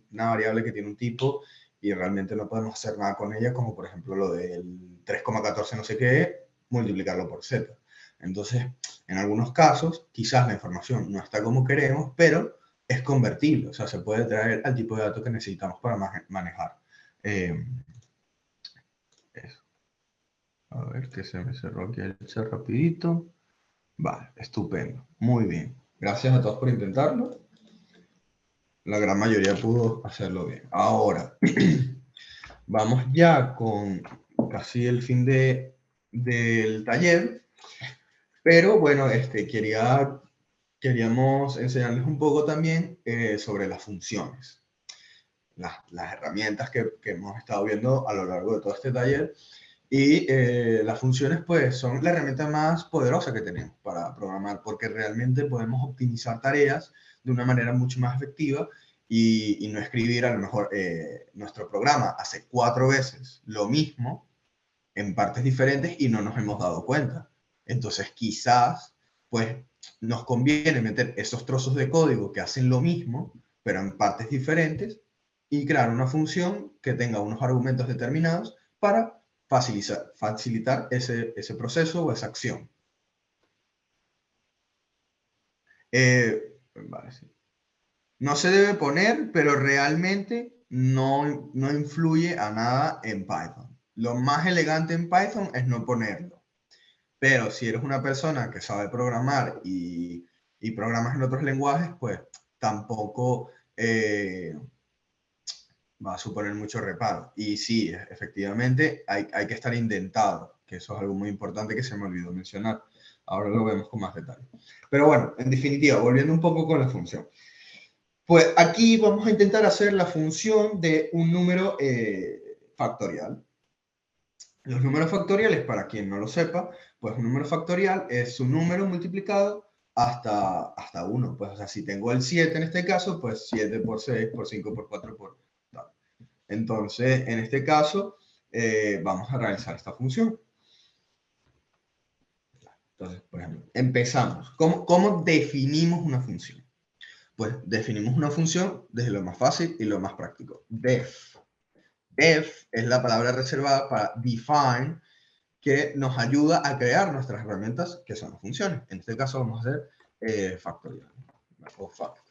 variable que tiene un tipo y realmente no podemos hacer nada con ella, como por ejemplo lo del 3,14 no sé qué, multiplicarlo por z. Entonces, en algunos casos, quizás la información no está como queremos, pero es convertible. O sea, se puede traer al tipo de datos que necesitamos para manejar. Eso. A ver, que se me cerró aquí el chat rapidito. Vale, estupendo. Muy bien. Gracias a todos por intentarlo. La gran mayoría pudo hacerlo bien. Ahora, vamos ya con casi el fin del taller. Pero bueno, quería queríamos enseñarles un poco también sobre las funciones, las herramientas que hemos estado viendo a lo largo de todo este taller. Y las funciones, pues, son la herramienta más poderosa que tenemos para programar, porque realmente podemos optimizar tareas de una manera mucho más efectiva y no escribir, a lo mejor, nuestro programa hace 4 veces lo mismo en partes diferentes y no nos hemos dado cuenta. Entonces, quizás, pues, nos conviene meter esos trozos de código que hacen lo mismo, pero en partes diferentes, y crear una función que tenga unos argumentos determinados para facilitar ese proceso o esa acción. Vale, sí. No se debe poner, pero realmente no influye a nada en Python. Lo más elegante en Python es no ponerlo. Pero si eres una persona que sabe programar y programas en otros lenguajes, pues tampoco va a suponer mucho reparo. Y sí, efectivamente, hay que estar indentado, que eso es algo muy importante que se me olvidó mencionar. Ahora lo vemos con más detalle. Pero bueno, en definitiva, volviendo un poco con la función. Pues aquí vamos a intentar hacer la función de un número factorial. Los números factoriales, para quien no lo sepa, pues un número factorial es un número multiplicado hasta 1. Pues, o sea, si tengo el 7 en este caso, pues 7 por 6, por 5, por 4, por tal. Entonces, en este caso, vamos a realizar esta función. Entonces, por ejemplo, empezamos. ¿Cómo definimos una función? Pues definimos una función desde lo más fácil y lo más práctico. Def. Def es la palabra reservada para define, que nos ayuda a crear nuestras herramientas, que son las funciones. En este caso vamos a hacer factorial, o fact,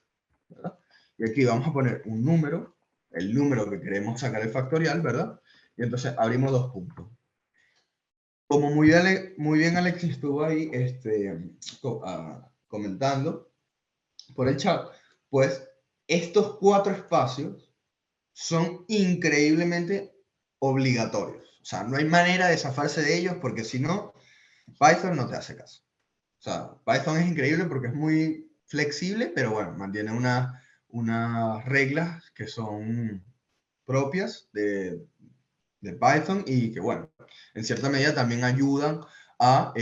¿verdad? Y aquí vamos a poner un número, el número que queremos sacar el factorial, ¿verdad? Y entonces abrimos dos puntos. Como muy bien Alex estuvo ahí comentando por el chat, pues estos 4 espacios son increíblemente obligatorios. O sea, no hay manera de zafarse de ellos porque si no, Python no te hace caso. O sea, Python es increíble porque es muy flexible, pero bueno, mantiene unas reglas que son propias de Python y que, bueno, en cierta medida también ayudan a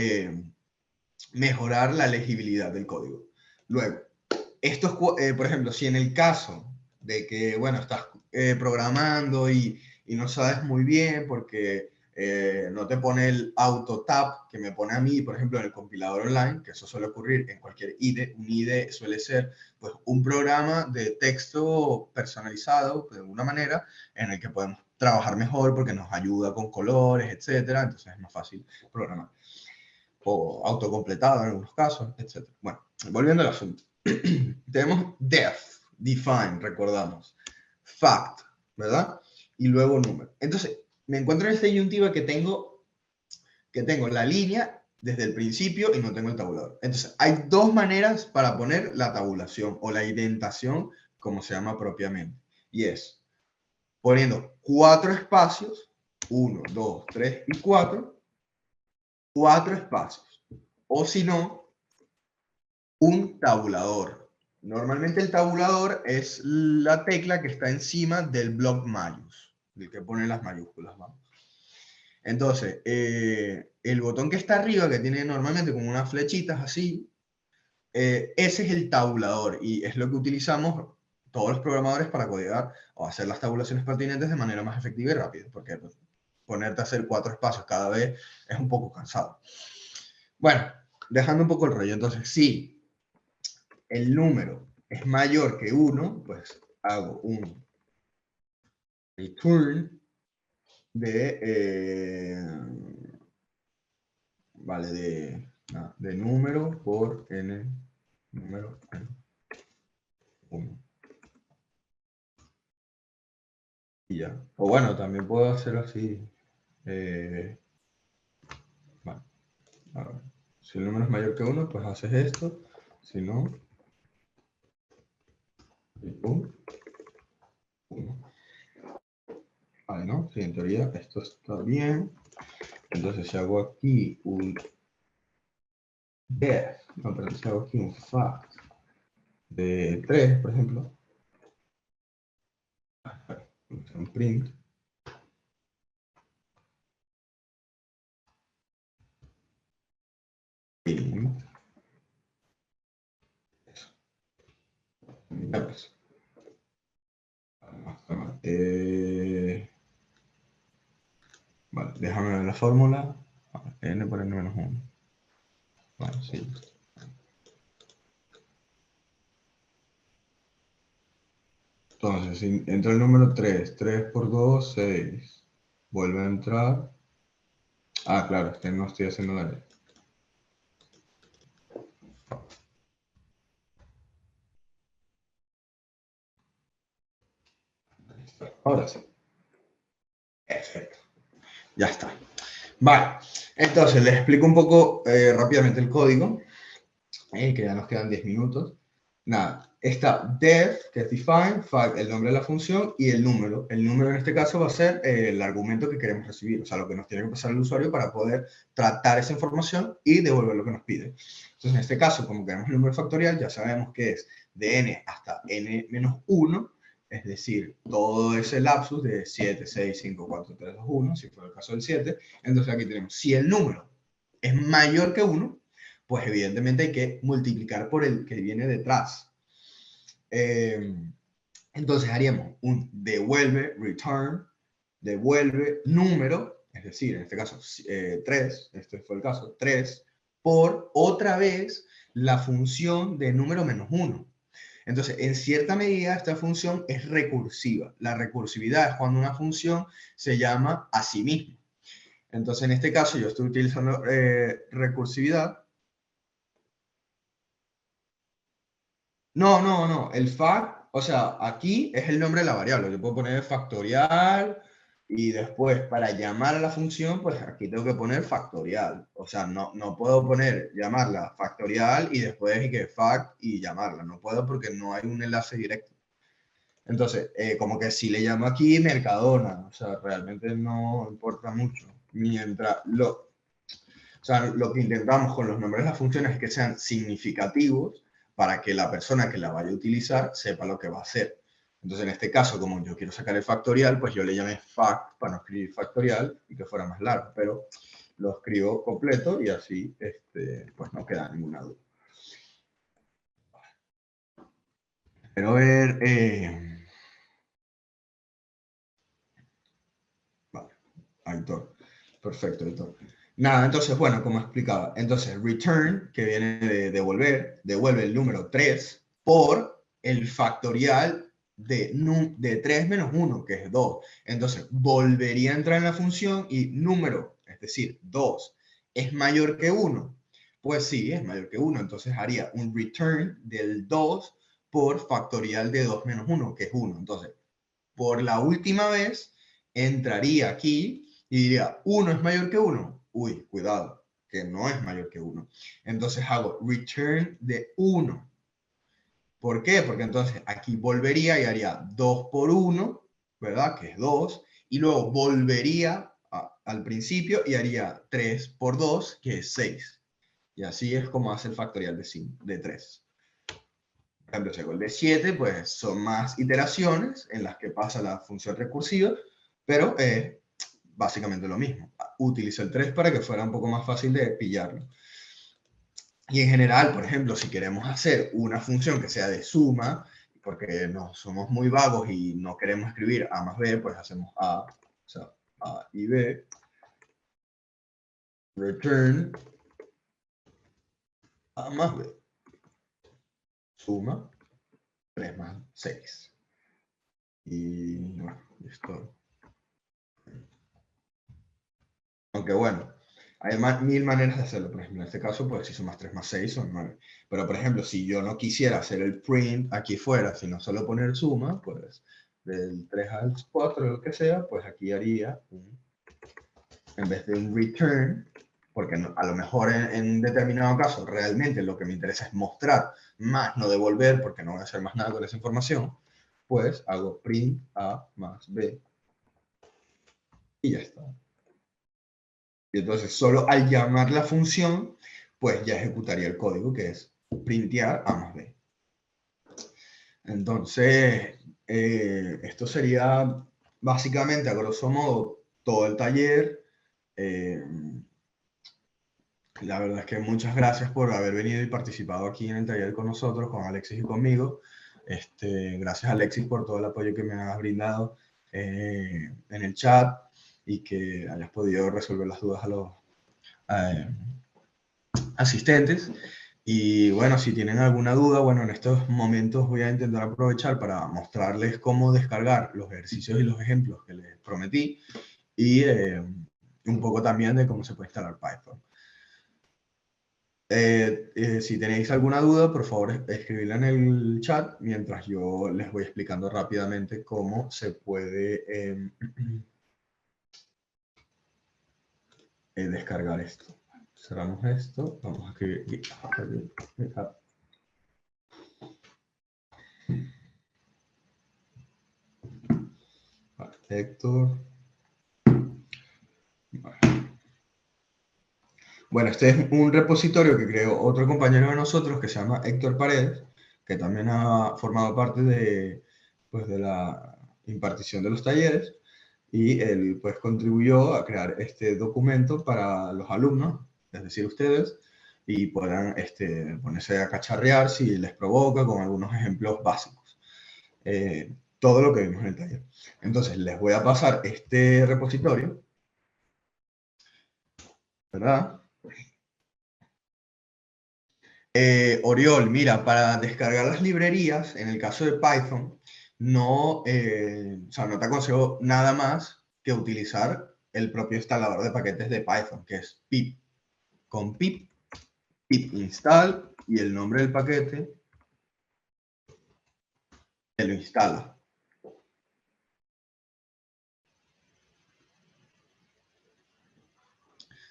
mejorar la legibilidad del código. Luego, por ejemplo, si en el caso de que, bueno, estás programando y no sabes muy bien porque no te pone el auto tab que me pone a mí, por ejemplo, en el compilador online, que eso suele ocurrir en cualquier IDE. Un IDE suele ser pues, un programa de texto personalizado, de alguna manera, en el que podemos trabajar mejor porque nos ayuda con colores, etcétera. Entonces es más fácil programar. O autocompletado en algunos casos, etcétera. Bueno, volviendo al asunto. Tenemos def, define, recordamos. Fact, ¿verdad? Y luego número. Entonces, me encuentro en esta disyuntiva que tengo la línea desde el principio y no tengo el tabulador. Entonces, hay dos maneras para poner la tabulación o la indentación, como se llama propiamente. Y es poniendo 4 espacios, 1, 2, 3 y 4, 4 espacios. O si no, un tabulador. Normalmente el tabulador es la tecla que está encima del bloc mayús, del que pone las mayúsculas, vamos. Entonces, el botón que está arriba, que tiene normalmente como unas flechitas así, ese es el tabulador y es lo que utilizamos todos los programadores para codiar o hacer las tabulaciones pertinentes de manera más efectiva y rápida, porque pues, ponerte a hacer 4 espacios cada vez es un poco cansado. Bueno, dejando un poco el rollo, entonces sí, el número es mayor que 1, pues hago un return de número por n número n 1. Y ya. O bueno, también puedo hacer así. Vale. A ver. Si el número es mayor que 1, pues haces esto. Si no, 1. Vale, ¿no? Sí, en teoría esto está bien. Entonces si hago aquí un def, no, pero si hago aquí un fact de 3, por ejemplo, un print, print, ya pues. Vale, déjame ver la fórmula. N por n menos 1. Vale, sí. Entonces, si entra el número 3, 3 por 2, 6. Vuelve a entrar. Ah, claro, es que no estoy haciendo la... Ahora sí. Perfecto. Ya está. Vale. Entonces, les explico un poco rápidamente el código. Que ya nos quedan 10 minutos. Nada, está def, que es define, fact, el nombre de la función, y el número. El número en este caso va a ser el argumento que queremos recibir, o sea, lo que nos tiene que pasar el usuario para poder tratar esa información y devolver lo que nos pide. Entonces, en este caso, como queremos el número factorial, ya sabemos que es de n hasta n-1, es decir, todo ese lapsus de 7, 6, 5, 4, 3, 2, 1, si fuera el caso del 7. Entonces, aquí tenemos, si el número es mayor que 1, pues evidentemente hay que multiplicar por el que viene detrás. Entonces haríamos un devuelve, return, devuelve número, es decir, en este caso 3, este fue el caso, 3, por otra vez la función de número menos 1. Entonces, en cierta medida, esta función es recursiva. La recursividad es cuando una función se llama a sí misma. Entonces, en este caso, yo estoy utilizando recursividad. No, el fact, o sea, aquí es el nombre de la variable. Yo puedo poner factorial y después para llamar a la función, pues aquí tengo que poner factorial. O sea, no puedo poner, llamarla factorial y después y que fact y llamarla. No puedo porque no hay un enlace directo. Entonces, como que si le llamo aquí Mercadona, o sea, realmente no importa mucho. Mientras o sea, lo que intentamos con los nombres de las funciones es que sean significativos para que la persona que la vaya a utilizar sepa lo que va a hacer. Entonces, en este caso, como yo quiero sacar el factorial, pues yo le llamé fact para no escribir factorial y que fuera más largo, pero lo escribo completo y así pues no queda ninguna duda. Espero ver... Vale, Aitor. Perfecto, Aitor. Nada, entonces, bueno, como explicaba, entonces return, que viene de devolver, devuelve el número 3 por el factorial de 3 menos 1, que es 2. Entonces, volvería a entrar en la función y número, es decir, 2, ¿es mayor que 1? Pues sí, es mayor que 1. Entonces haría un return del 2 por factorial de 2 menos 1, que es 1. Entonces, por la última vez, entraría aquí y diría, 1 es mayor que 1. Uy, cuidado, que no es mayor que 1. Entonces hago return de 1. ¿Por qué? Porque entonces aquí volvería y haría 2 por 1, ¿verdad? Que es 2. Y luego volvería al principio y haría 3 por 2, que es 6. Y así es como hace el factorial de 3. Por ejemplo, si hago el de 7, pues son más iteraciones en las que pasa la función recursiva, pero básicamente lo mismo. Utilizo el 3 para que fuera un poco más fácil de pillarlo. Y en general, por ejemplo, si queremos hacer una función que sea de suma, porque no somos muy vagos y no queremos escribir A más B, pues hacemos A, o sea, A y B, return A más B, suma 3 más 6. Y bueno, esto. Aunque bueno, hay mil maneras de hacerlo. Por ejemplo, en este caso, pues si sumas 3 más 6 son 9. Pero, por ejemplo, si yo no quisiera hacer el print aquí fuera, sino solo poner suma, pues del 3 al 4, lo que sea, pues aquí haría en vez de un return, porque a lo mejor en un determinado caso realmente lo que me interesa es mostrar más, no devolver, porque no voy a hacer más nada con esa información, pues hago print A más B y ya está. Y entonces solo al llamar la función, pues ya ejecutaría el código que es printear A más B. Entonces, esto sería básicamente, a grosso modo, todo el taller. La verdad es que muchas gracias por haber venido y participado aquí en el taller con nosotros, con Alexis y conmigo. Gracias, Alexis, por todo el apoyo que me has brindado en el chat y que hayas podido resolver las dudas a los asistentes. Y bueno, si tienen alguna duda, bueno, en estos momentos voy a intentar aprovechar para mostrarles cómo descargar los ejercicios y los ejemplos que les prometí y un poco también de cómo se puede instalar Python. Si tenéis alguna duda, por favor, escribidla en el chat mientras yo les voy explicando rápidamente cómo se puede descargar esto. Cerramos esto, vamos a escribir GitHub. Héctor. Bueno, este es un repositorio que creó otro compañero de nosotros que se llama Héctor Paredes, que también ha formado parte de, pues, de la impartición de los talleres, y él pues contribuyó a crear este documento para los alumnos, es decir, ustedes, y puedan ponerse a cacharrear si les provoca con algunos ejemplos básicos. Todo lo que vimos en el taller. Entonces, les voy a pasar este repositorio, ¿verdad? Oriol, mira, para descargar las librerías, en el caso de Python, no, o sea, no te aconsejo nada más que utilizar el propio instalador de paquetes de Python, que es pip. Con pip install y el nombre del paquete te lo instala.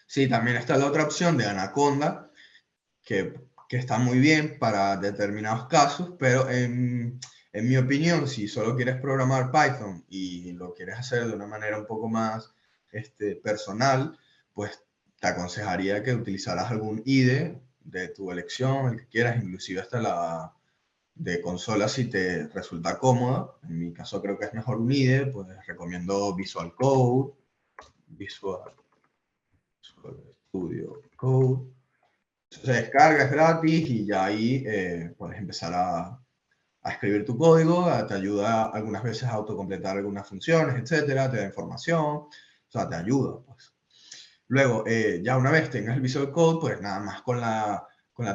Sí, también está la otra opción de Anaconda, que está muy bien para determinados casos, pero en mi opinión, si solo quieres programar Python y lo quieres hacer de una manera un poco más personal, pues te aconsejaría que utilizaras algún IDE de tu elección, el que quieras, inclusive hasta la de consola si te resulta cómoda. En mi caso creo que es mejor un IDE, pues recomiendo Visual Code, Visual Studio Code. Se descarga, es gratis y ya ahí puedes empezar a escribir tu código, te ayuda algunas veces a autocompletar algunas funciones, etcétera, te da información, o sea, te ayuda, pues. Luego, ya una vez tengas el Visual Code, pues nada más con la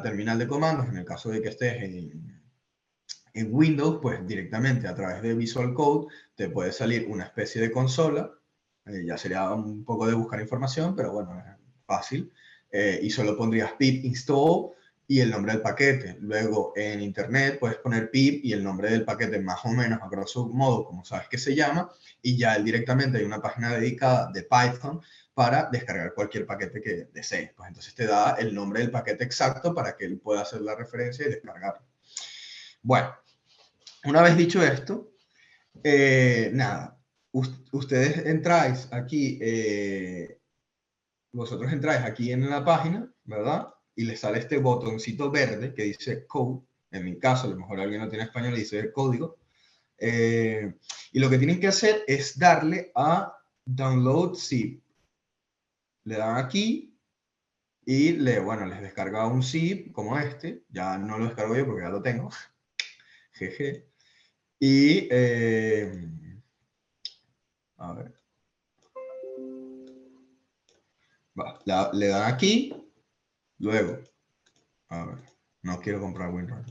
terminal de comandos, en el caso de que estés en Windows, pues directamente a través de Visual Code te puede salir una especie de consola, ya sería un poco de buscar información, pero bueno, es fácil, y solo pondrías pip install y el nombre del paquete. Luego en internet puedes poner pip y el nombre del paquete más o menos a grosso modo como sabes que se llama, y ya directamente hay una página dedicada de Python para descargar cualquier paquete que desees. Pues entonces te da el nombre del paquete exacto para que él pueda hacer la referencia y descargarlo. Bueno, una vez dicho esto, nada, ustedes entráis aquí, vosotros entráis aquí en la página, ¿verdad? Y les sale este botoncito verde que dice Code. En mi caso, a lo mejor alguien no tiene español y dice código. Y lo que tienen que hacer es darle a Download Zip. Le dan aquí y les descarga un zip como este. Ya no lo descargo yo porque ya lo tengo. Jeje. Y, a ver. Le dan aquí. Luego, a ver, no quiero comprar WinRAR.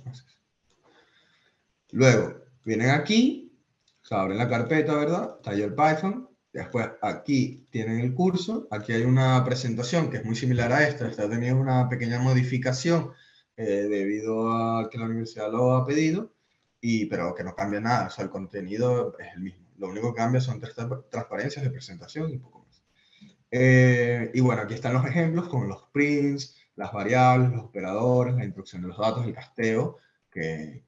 Luego, vienen aquí, se abren la carpeta, ¿verdad? Taller Python. Después aquí tienen el curso. Aquí hay una presentación que es muy similar a esta. Está teniendo una pequeña modificación debido a que la universidad lo ha pedido, pero que no cambia nada. O sea, el contenido es el mismo. Lo único que cambia son transparencias de presentación y poco más. Y bueno, aquí están los ejemplos con los prints, las variables, los operadores, la introducción de los datos, el casteo, que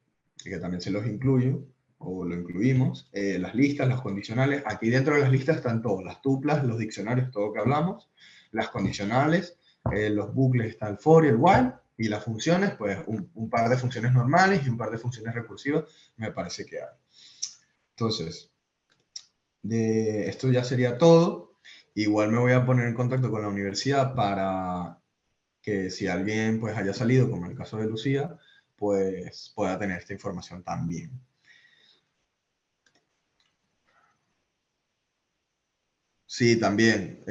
también se los incluyo, o lo incluimos, las listas, los condicionales. Aquí dentro de las listas están todas, las tuplas, los diccionarios, todo lo que hablamos, las condicionales, los bucles está el for y el while, y las funciones, pues un par de funciones normales y un par de funciones recursivas, me parece que hay. Entonces, de esto ya sería todo. Igual me voy a poner en contacto con la universidad para que si alguien pues haya salido, como en el caso de Lucía, pues pueda tener esta información también. Sí, también.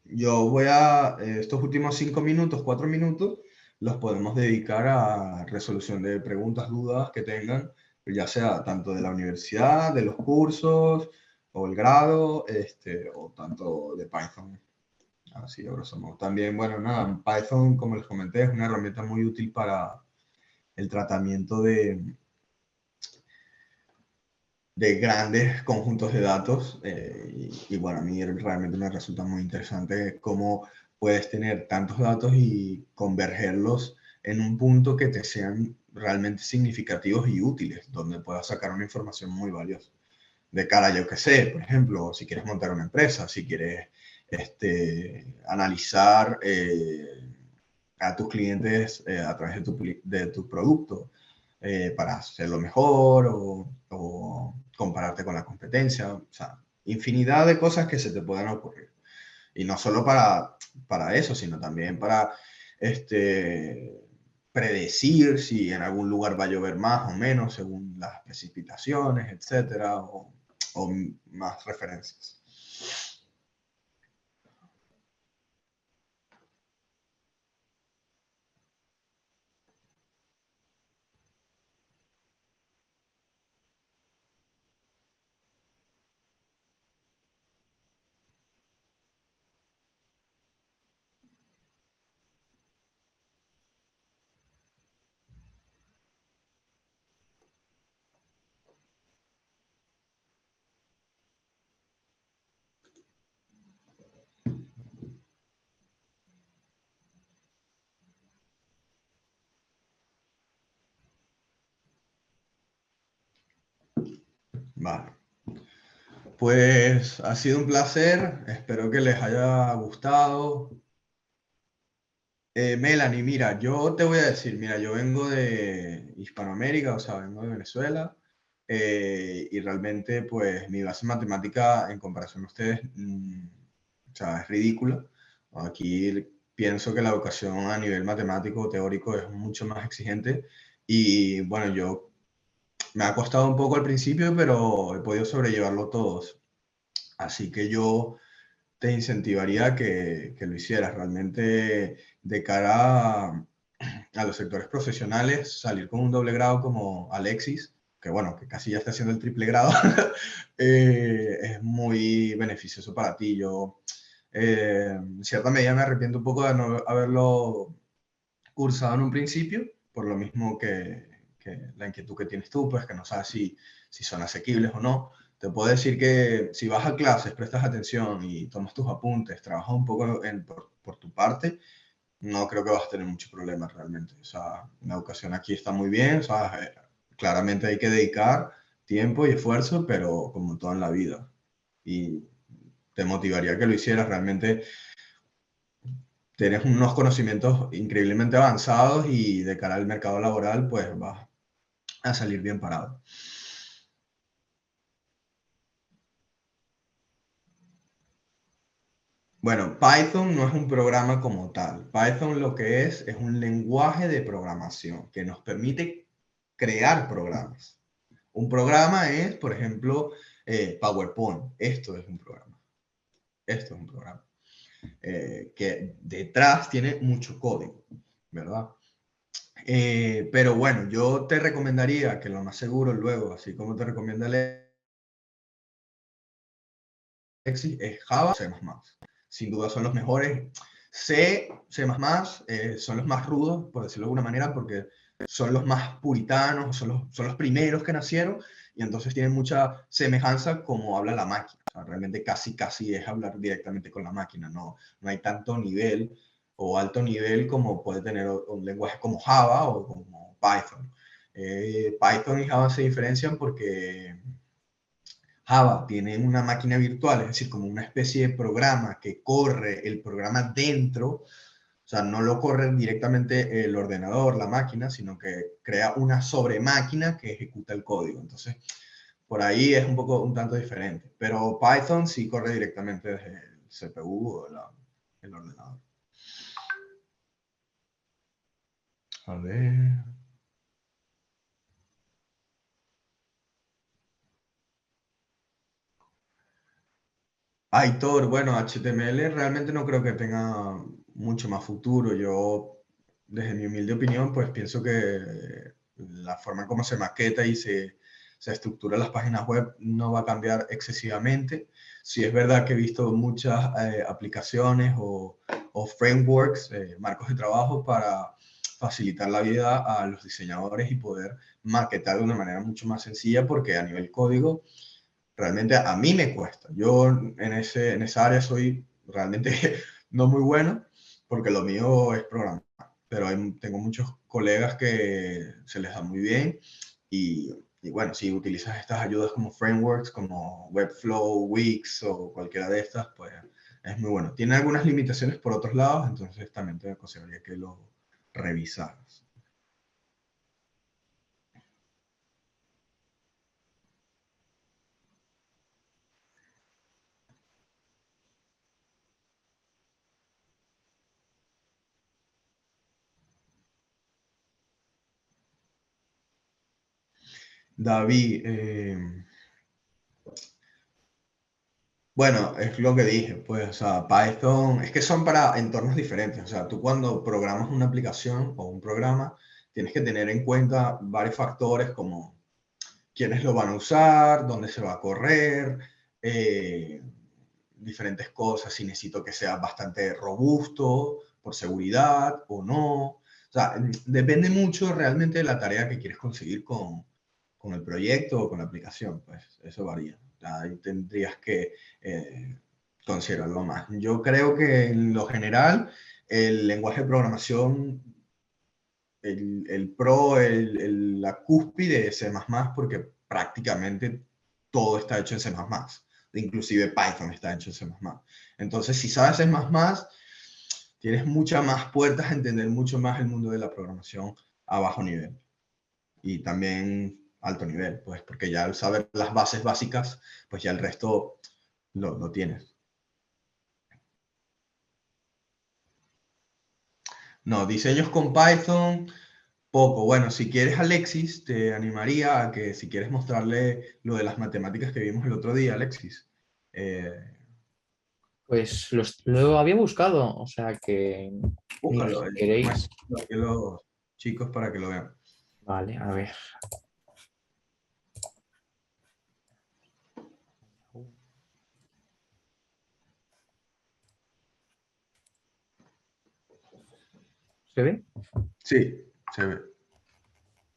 Yo voy a, estos últimos 5 minutos, 4 minutos, los podemos dedicar a resolución de preguntas, dudas que tengan, ya sea tanto de la universidad, de los cursos, o el grado, o tanto de Python. Así, a grosso modo. También, bueno, nada, Python, como les comenté, es una herramienta muy útil para el tratamiento de grandes conjuntos de datos y bueno, a mí realmente me resulta muy interesante cómo puedes tener tantos datos y convergerlos en un punto que te sean realmente significativos y útiles, donde puedas sacar una información muy valiosa. De cara, yo qué sé, por ejemplo, si quieres montar una empresa, si quieres analizar a tus clientes a través de tu producto para hacerlo mejor o compararte con la competencia. O sea, infinidad de cosas que se te puedan ocurrir. Y no solo para eso, sino también para predecir si en algún lugar va a llover más o menos según las precipitaciones, etcétera, o más referencias. Vale. Pues ha sido un placer, espero que les haya gustado. Melanie, mira, yo te voy a decir, mira, yo vengo de Hispanoamérica, o sea, vengo de Venezuela, y realmente, pues, mi base matemática en comparación a ustedes, o sea, es ridícula. Aquí pienso que la educación a nivel matemático, teórico, es mucho más exigente, y bueno, me ha costado un poco al principio, pero he podido sobrellevarlo todos. Así que yo te incentivaría que lo hicieras realmente de cara a los sectores profesionales, salir con un doble grado como Alexis, que bueno, que casi ya está haciendo el triple grado, es muy beneficioso para ti. Yo, en cierta medida, me arrepiento un poco de no haberlo cursado en un principio, por lo mismo que la inquietud que tienes tú, pues que no sabes si son asequibles o no. Te puedo decir que si vas a clases, prestas atención y tomas tus apuntes, trabajas un poco por tu parte, no creo que vas a tener mucho problema realmente. O sea, la educación aquí está muy bien, o sea, claramente hay que dedicar tiempo y esfuerzo, pero como todo en la vida. Y te motivaría que lo hicieras. Realmente tienes unos conocimientos increíblemente avanzados y de cara al mercado laboral, pues vas a salir bien parado. Bueno, Python no es un programa como tal. Python lo que es un lenguaje de programación que nos permite crear programas. Un programa es, por ejemplo, PowerPoint. Esto es un programa. Esto es un programa. Que detrás tiene mucho código, ¿verdad? Pero bueno, yo te recomendaría que lo más seguro luego, así como te recomienda Alexis, es Java, C++. Sin duda son los mejores. C++, son los más rudos, por decirlo de alguna manera, porque son los más puritanos, son los primeros que nacieron y entonces tienen mucha semejanza como habla la máquina. O sea, realmente casi es hablar directamente con la máquina. No hay tanto nivel o alto nivel como puede tener un lenguaje como Java o como Python. Python y Java se diferencian porque Java tiene una máquina virtual, es decir, como una especie de programa que corre el programa dentro, o sea, no lo corre directamente el ordenador, la máquina, sino que crea una sobremáquina que ejecuta el código. Entonces, por ahí es un tanto diferente. Pero Python sí corre directamente desde el CPU o el ordenador. A ver. Aitor, bueno, HTML realmente no creo que tenga mucho más futuro. Yo, desde mi humilde opinión, pues pienso que la forma en cómo se maqueta y se estructura las páginas web no va a cambiar excesivamente. Sí es verdad que he visto muchas aplicaciones o frameworks, marcos de trabajo para facilitar la vida a los diseñadores y poder maquetar de una manera mucho más sencilla, porque a nivel código realmente a mí me cuesta. Yo en esa área soy realmente no muy bueno, porque lo mío es programar, pero tengo muchos colegas que se les da muy bien y bueno, si utilizas estas ayudas como frameworks, como Webflow, Wix o cualquiera de estas, pues es muy bueno. Tiene algunas limitaciones por otros lados, entonces también te aconsejaría que lo revisaras. David, bueno, es lo que dije, pues, o sea, Python, es que son para entornos diferentes, o sea, tú cuando programas una aplicación o un programa, tienes que tener en cuenta varios factores como quiénes lo van a usar, dónde se va a correr, eh, diferentes cosas, si necesito que sea bastante robusto por seguridad o no. O sea, depende mucho realmente de la tarea que quieres conseguir con el proyecto o con la aplicación, pues eso varía. Ahí tendrías que considerarlo más. Yo creo que en lo general el lenguaje de programación, la cúspide es C++, porque prácticamente todo está hecho en C++. Inclusive Python está hecho en C++. Entonces, si sabes C++, tienes muchas más puertas a entender mucho más el mundo de la programación a bajo nivel. Y también alto nivel, pues porque ya al saber las bases básicas, pues ya el resto lo tienes. No, diseños con Python, poco. Bueno, si quieres Alexis, te animaría a que si quieres mostrarle lo de las matemáticas que vimos el otro día, Alexis. Eh, Pues lo había buscado, o sea que, mira, búscalo. si queréis. Aquí los chicos para que lo vean. Vale, a ver. ¿Se ve? Sí, se ve.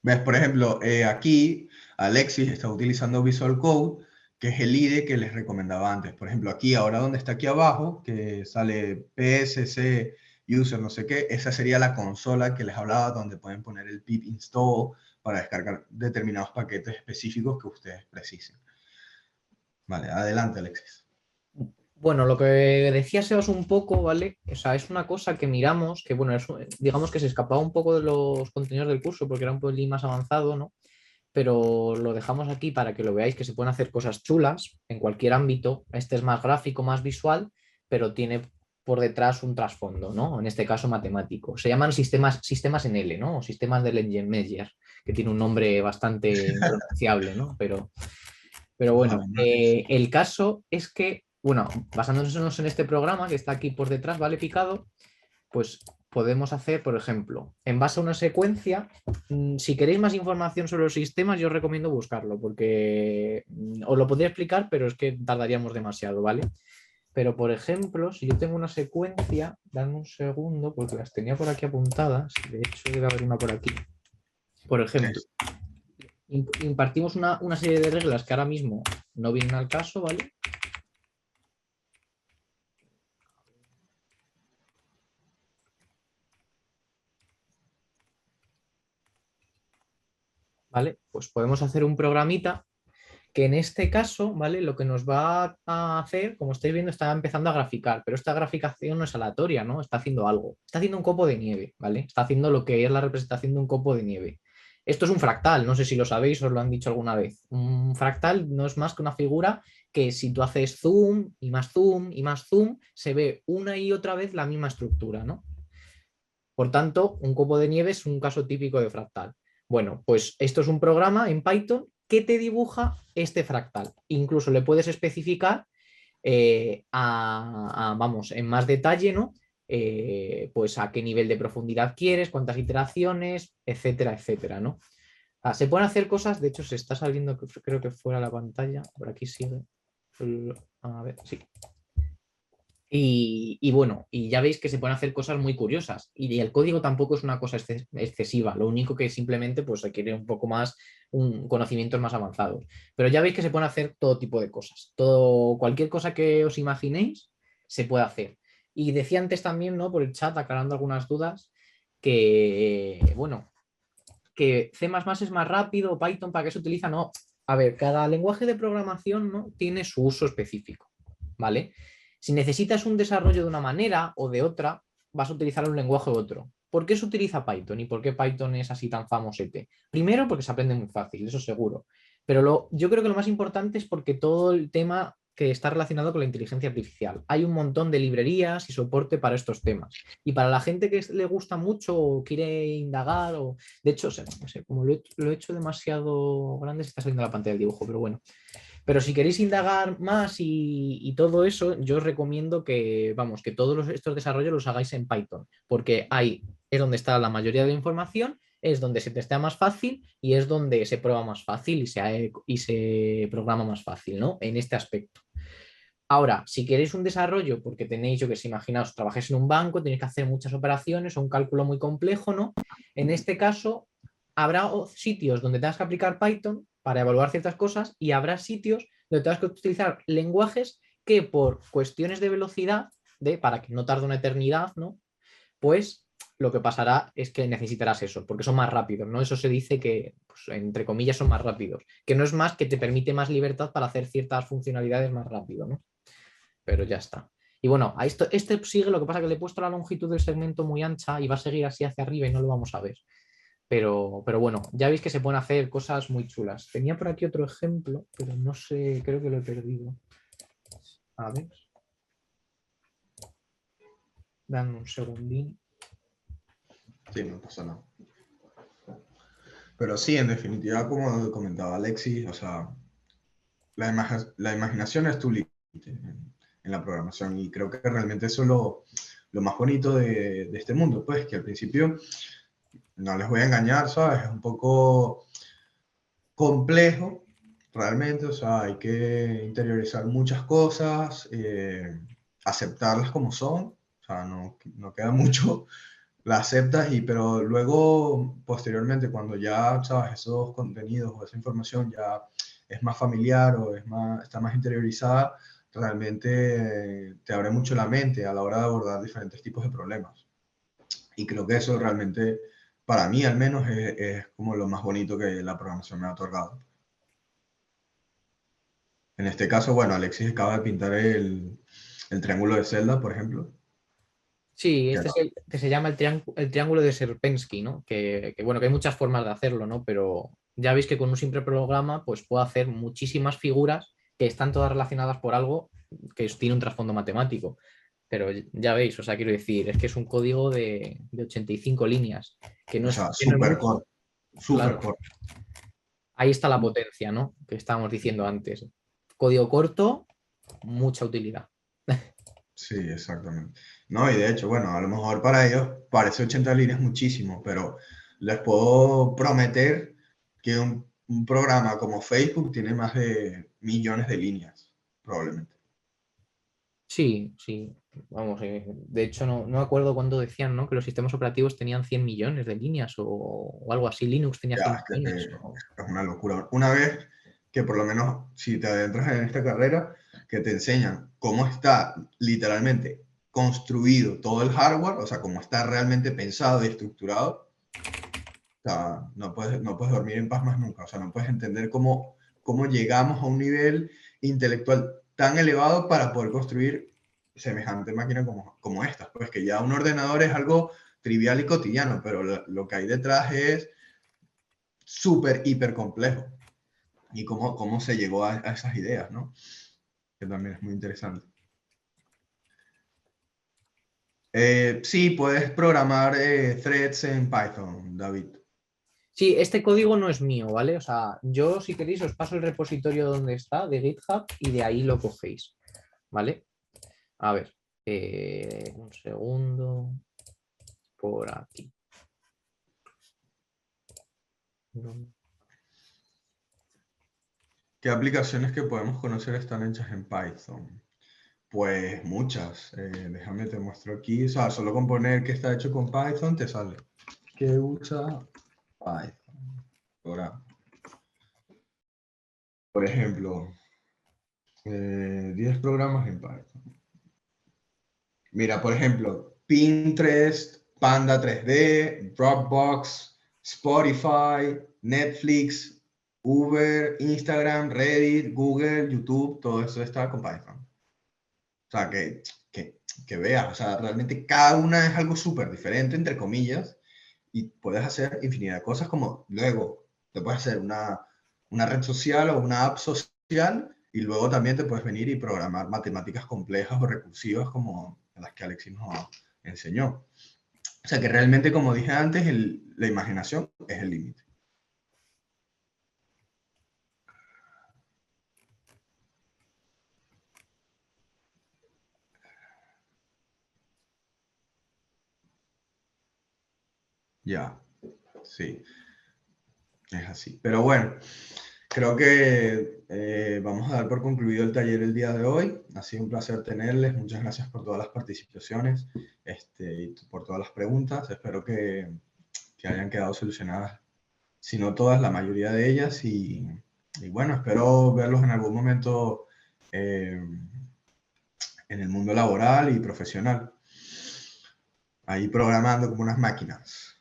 ¿Ves? Por ejemplo, aquí Alexis está utilizando Visual Code, que es el IDE que les recomendaba antes. Por ejemplo, aquí, ahora donde está aquí abajo, que sale PSC user no sé qué, esa sería la consola que les hablaba, donde pueden poner el pip install para descargar determinados paquetes específicos que ustedes precisen. Vale, adelante, Alexis. Bueno, lo que decía Sebas un poco, ¿vale? O sea, es una cosa que miramos, que bueno, digamos que se escapaba un poco de los contenidos del curso porque era un pelín más avanzado, ¿no? Pero lo dejamos aquí para que lo veáis, que se pueden hacer cosas chulas en cualquier ámbito. Este es más gráfico, más visual, pero tiene por detrás un trasfondo, ¿no? En este caso matemático. Se llaman sistemas en L, ¿no? O sistemas de Lengemeyer, que tiene un nombre bastante impronunciable, ¿no? Pero bueno, Vale, no. el caso es que, bueno, basándonos en este programa que está aquí por detrás, ¿vale? Picado, pues podemos hacer, por ejemplo, en base a una secuencia, si queréis más información sobre los sistemas, yo os recomiendo buscarlo, porque os lo podría explicar, pero es que tardaríamos demasiado, ¿vale? Pero, por ejemplo, si yo tengo una secuencia, dame un segundo, porque las tenía por aquí apuntadas, de hecho debe haber una por aquí. Por ejemplo, impartimos una serie de reglas que ahora mismo no vienen al caso, ¿vale? ¿Vale? Pues podemos hacer un programita que en este caso, ¿vale? Lo que nos va a hacer, como estáis viendo, está empezando a graficar, pero esta graficación no es aleatoria, ¿no? Está haciendo algo. Está haciendo un copo de nieve, ¿vale? Está haciendo lo que es la representación de un copo de nieve. Esto es un fractal, no sé si lo sabéis, os lo han dicho alguna vez. Un fractal no es más que una figura que si tú haces zoom y más zoom y más zoom, se ve una y otra vez la misma estructura, ¿no? Por tanto, un copo de nieve es un caso típico de fractal. Bueno, pues esto es un programa en Python que te dibuja este fractal. Incluso le puedes especificar vamos, en más detalle, ¿no? Pues a qué nivel de profundidad quieres, cuántas iteraciones, etcétera, etcétera, ¿no? Se pueden hacer cosas, de hecho se está saliendo, creo que fuera la pantalla, por aquí sigue. A ver, sí. Y bueno, y ya veis que se pueden hacer cosas muy curiosas y el código tampoco es una cosa excesiva, lo único que simplemente pues requiere un poco más, conocimientos más avanzados. Pero ya veis que se pueden hacer todo tipo de cosas, cualquier cosa que os imaginéis se puede hacer. Y decía antes también, ¿no? Por el chat, aclarando algunas dudas, que bueno, que C++ es más rápido, Python, ¿para qué se utiliza? No, a ver, cada lenguaje de programación, ¿no? Tiene su uso específico, ¿vale? Si necesitas un desarrollo de una manera o de otra, vas a utilizar un lenguaje u otro. ¿Por qué se utiliza Python y por qué Python es así tan famosete? Primero, porque se aprende muy fácil, eso seguro. Pero yo creo que lo más importante es porque todo el tema que está relacionado con la inteligencia artificial. Hay un montón de librerías y soporte para estos temas. Y para la gente que le gusta mucho o quiere indagar, o de hecho, no sé, como lo he hecho demasiado grande, se está saliendo la pantalla del dibujo, pero bueno. Pero si queréis indagar más y todo eso, yo os recomiendo que, vamos, que todos estos desarrollos los hagáis en Python, porque ahí es donde está la mayoría de la información, es donde se testea más fácil y es donde se prueba más fácil y se programa más fácil, ¿no? En este aspecto. Ahora, si queréis un desarrollo, porque tenéis, yo que sé, imaginaos, trabajáis en un banco, tenéis que hacer muchas operaciones o un cálculo muy complejo, ¿no? En este caso, habrá sitios donde tengas que aplicar Python para evaluar ciertas cosas y habrá sitios donde tengas que utilizar lenguajes que por cuestiones de velocidad, para que no tarde una eternidad, ¿no? Pues lo que pasará es que necesitarás eso, porque son más rápidos, ¿no? Eso se dice que, pues, entre comillas, son más rápidos, que no es más que te permite más libertad para hacer ciertas funcionalidades más rápido, ¿no? Pero ya está. Y bueno, a este sigue, lo que pasa que le he puesto la longitud del segmento muy ancha y va a seguir así hacia arriba y no lo vamos a ver. Pero bueno, ya veis que se pueden hacer cosas muy chulas. Tenía por aquí otro ejemplo, pero no sé, creo que lo he perdido. A ver. Dame un segundín. Sí, no pasa nada. Pero sí, en definitiva, como comentaba Alexis, o sea, la imaginación es tu límite en la programación y creo que realmente eso es lo más bonito de este mundo, pues que al principio, no les voy a engañar, ¿sabes? Es un poco complejo, realmente, o sea, hay que interiorizar muchas cosas, aceptarlas como son, o sea, no queda mucho, la aceptas, pero luego, posteriormente, cuando ya, sabes, esos contenidos o esa información ya es más familiar o está más interiorizada, realmente te abre mucho la mente a la hora de abordar diferentes tipos de problemas. Y creo que eso realmente, para mí al menos, es como lo más bonito que la programación me ha otorgado. En este caso, bueno, Alexis acaba de pintar el triángulo de Zelda, por ejemplo. Sí, Que este es que se llama el triángulo de Sierpinski, ¿no? Bueno, que hay muchas formas de hacerlo, ¿no? Pero ya veis que con un simple programa pues puedo hacer muchísimas figuras que están todas relacionadas por algo que tiene un trasfondo matemático. Pero ya veis, o sea, quiero decir, es que es un código de 85 líneas, que no o es, sea, que no es súper mucho. corto, súper Claro, corto. ahí está la potencia, ¿no? Que estábamos diciendo antes. Código corto, mucha utilidad. Sí, exactamente. No, y de hecho, bueno, a lo mejor para ellos parece 80 líneas muchísimo, pero les puedo prometer que un programa como Facebook tiene más de millones de líneas, probablemente. Sí, sí, vamos, de hecho no me acuerdo cuándo decían, ¿no? Que los sistemas operativos tenían 100 millones de líneas o algo así, Linux tenía Ya, 100 es que millones. es una locura. Una vez que por lo menos si te adentras en esta carrera, que te enseñan cómo está literalmente construido todo el hardware, o sea, cómo está realmente pensado y estructurado, o sea, no puedes dormir en paz más nunca, o sea, no puedes entender cómo llegamos a un nivel intelectual tan elevado para poder construir semejante máquina como esta. Pues que ya un ordenador es algo trivial y cotidiano, pero lo que hay detrás es súper, hiper complejo. Y cómo se llegó a esas ideas, ¿no? Que también es muy interesante. Sí, puedes programar threads en Python, David. Sí, este código no es mío, ¿vale? O sea, yo si queréis os paso el repositorio donde está, de GitHub, y de ahí lo cogéis, ¿vale? A ver, un segundo, por aquí. No. ¿Qué aplicaciones que podemos conocer están hechas en Python? Pues muchas. Déjame te muestro aquí. O sea, solo con poner que está hecho con Python te sale. ¿Qué usa Python? Ahora, por ejemplo, 10 programas en Python. Mira, por ejemplo, Pinterest, Panda 3D, Dropbox, Spotify, Netflix, Uber, Instagram, Reddit, Google, YouTube, todo eso está con Python. O sea, que veas, o sea, realmente cada una es algo súper diferente, entre comillas, y puedes hacer infinidad de cosas como luego te puedes hacer una red social o una app social y luego también te puedes venir y programar matemáticas complejas o recursivas como las que Alexis nos enseñó. O sea que realmente, como dije antes, la imaginación es el límite. Ya, sí, es así. Pero bueno, creo que vamos a dar por concluido el taller el día de hoy. Ha sido un placer tenerles. Muchas gracias por todas las participaciones y por todas las preguntas. Espero que hayan quedado solucionadas, si no todas, la mayoría de ellas. Y bueno, espero verlos en algún momento en el mundo laboral y profesional. Ahí programando como unas máquinas.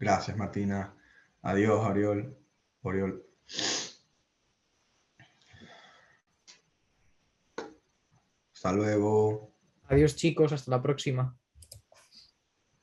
Gracias, Martina. Adiós, Oriol. Hasta luego. Adiós chicos, hasta la próxima.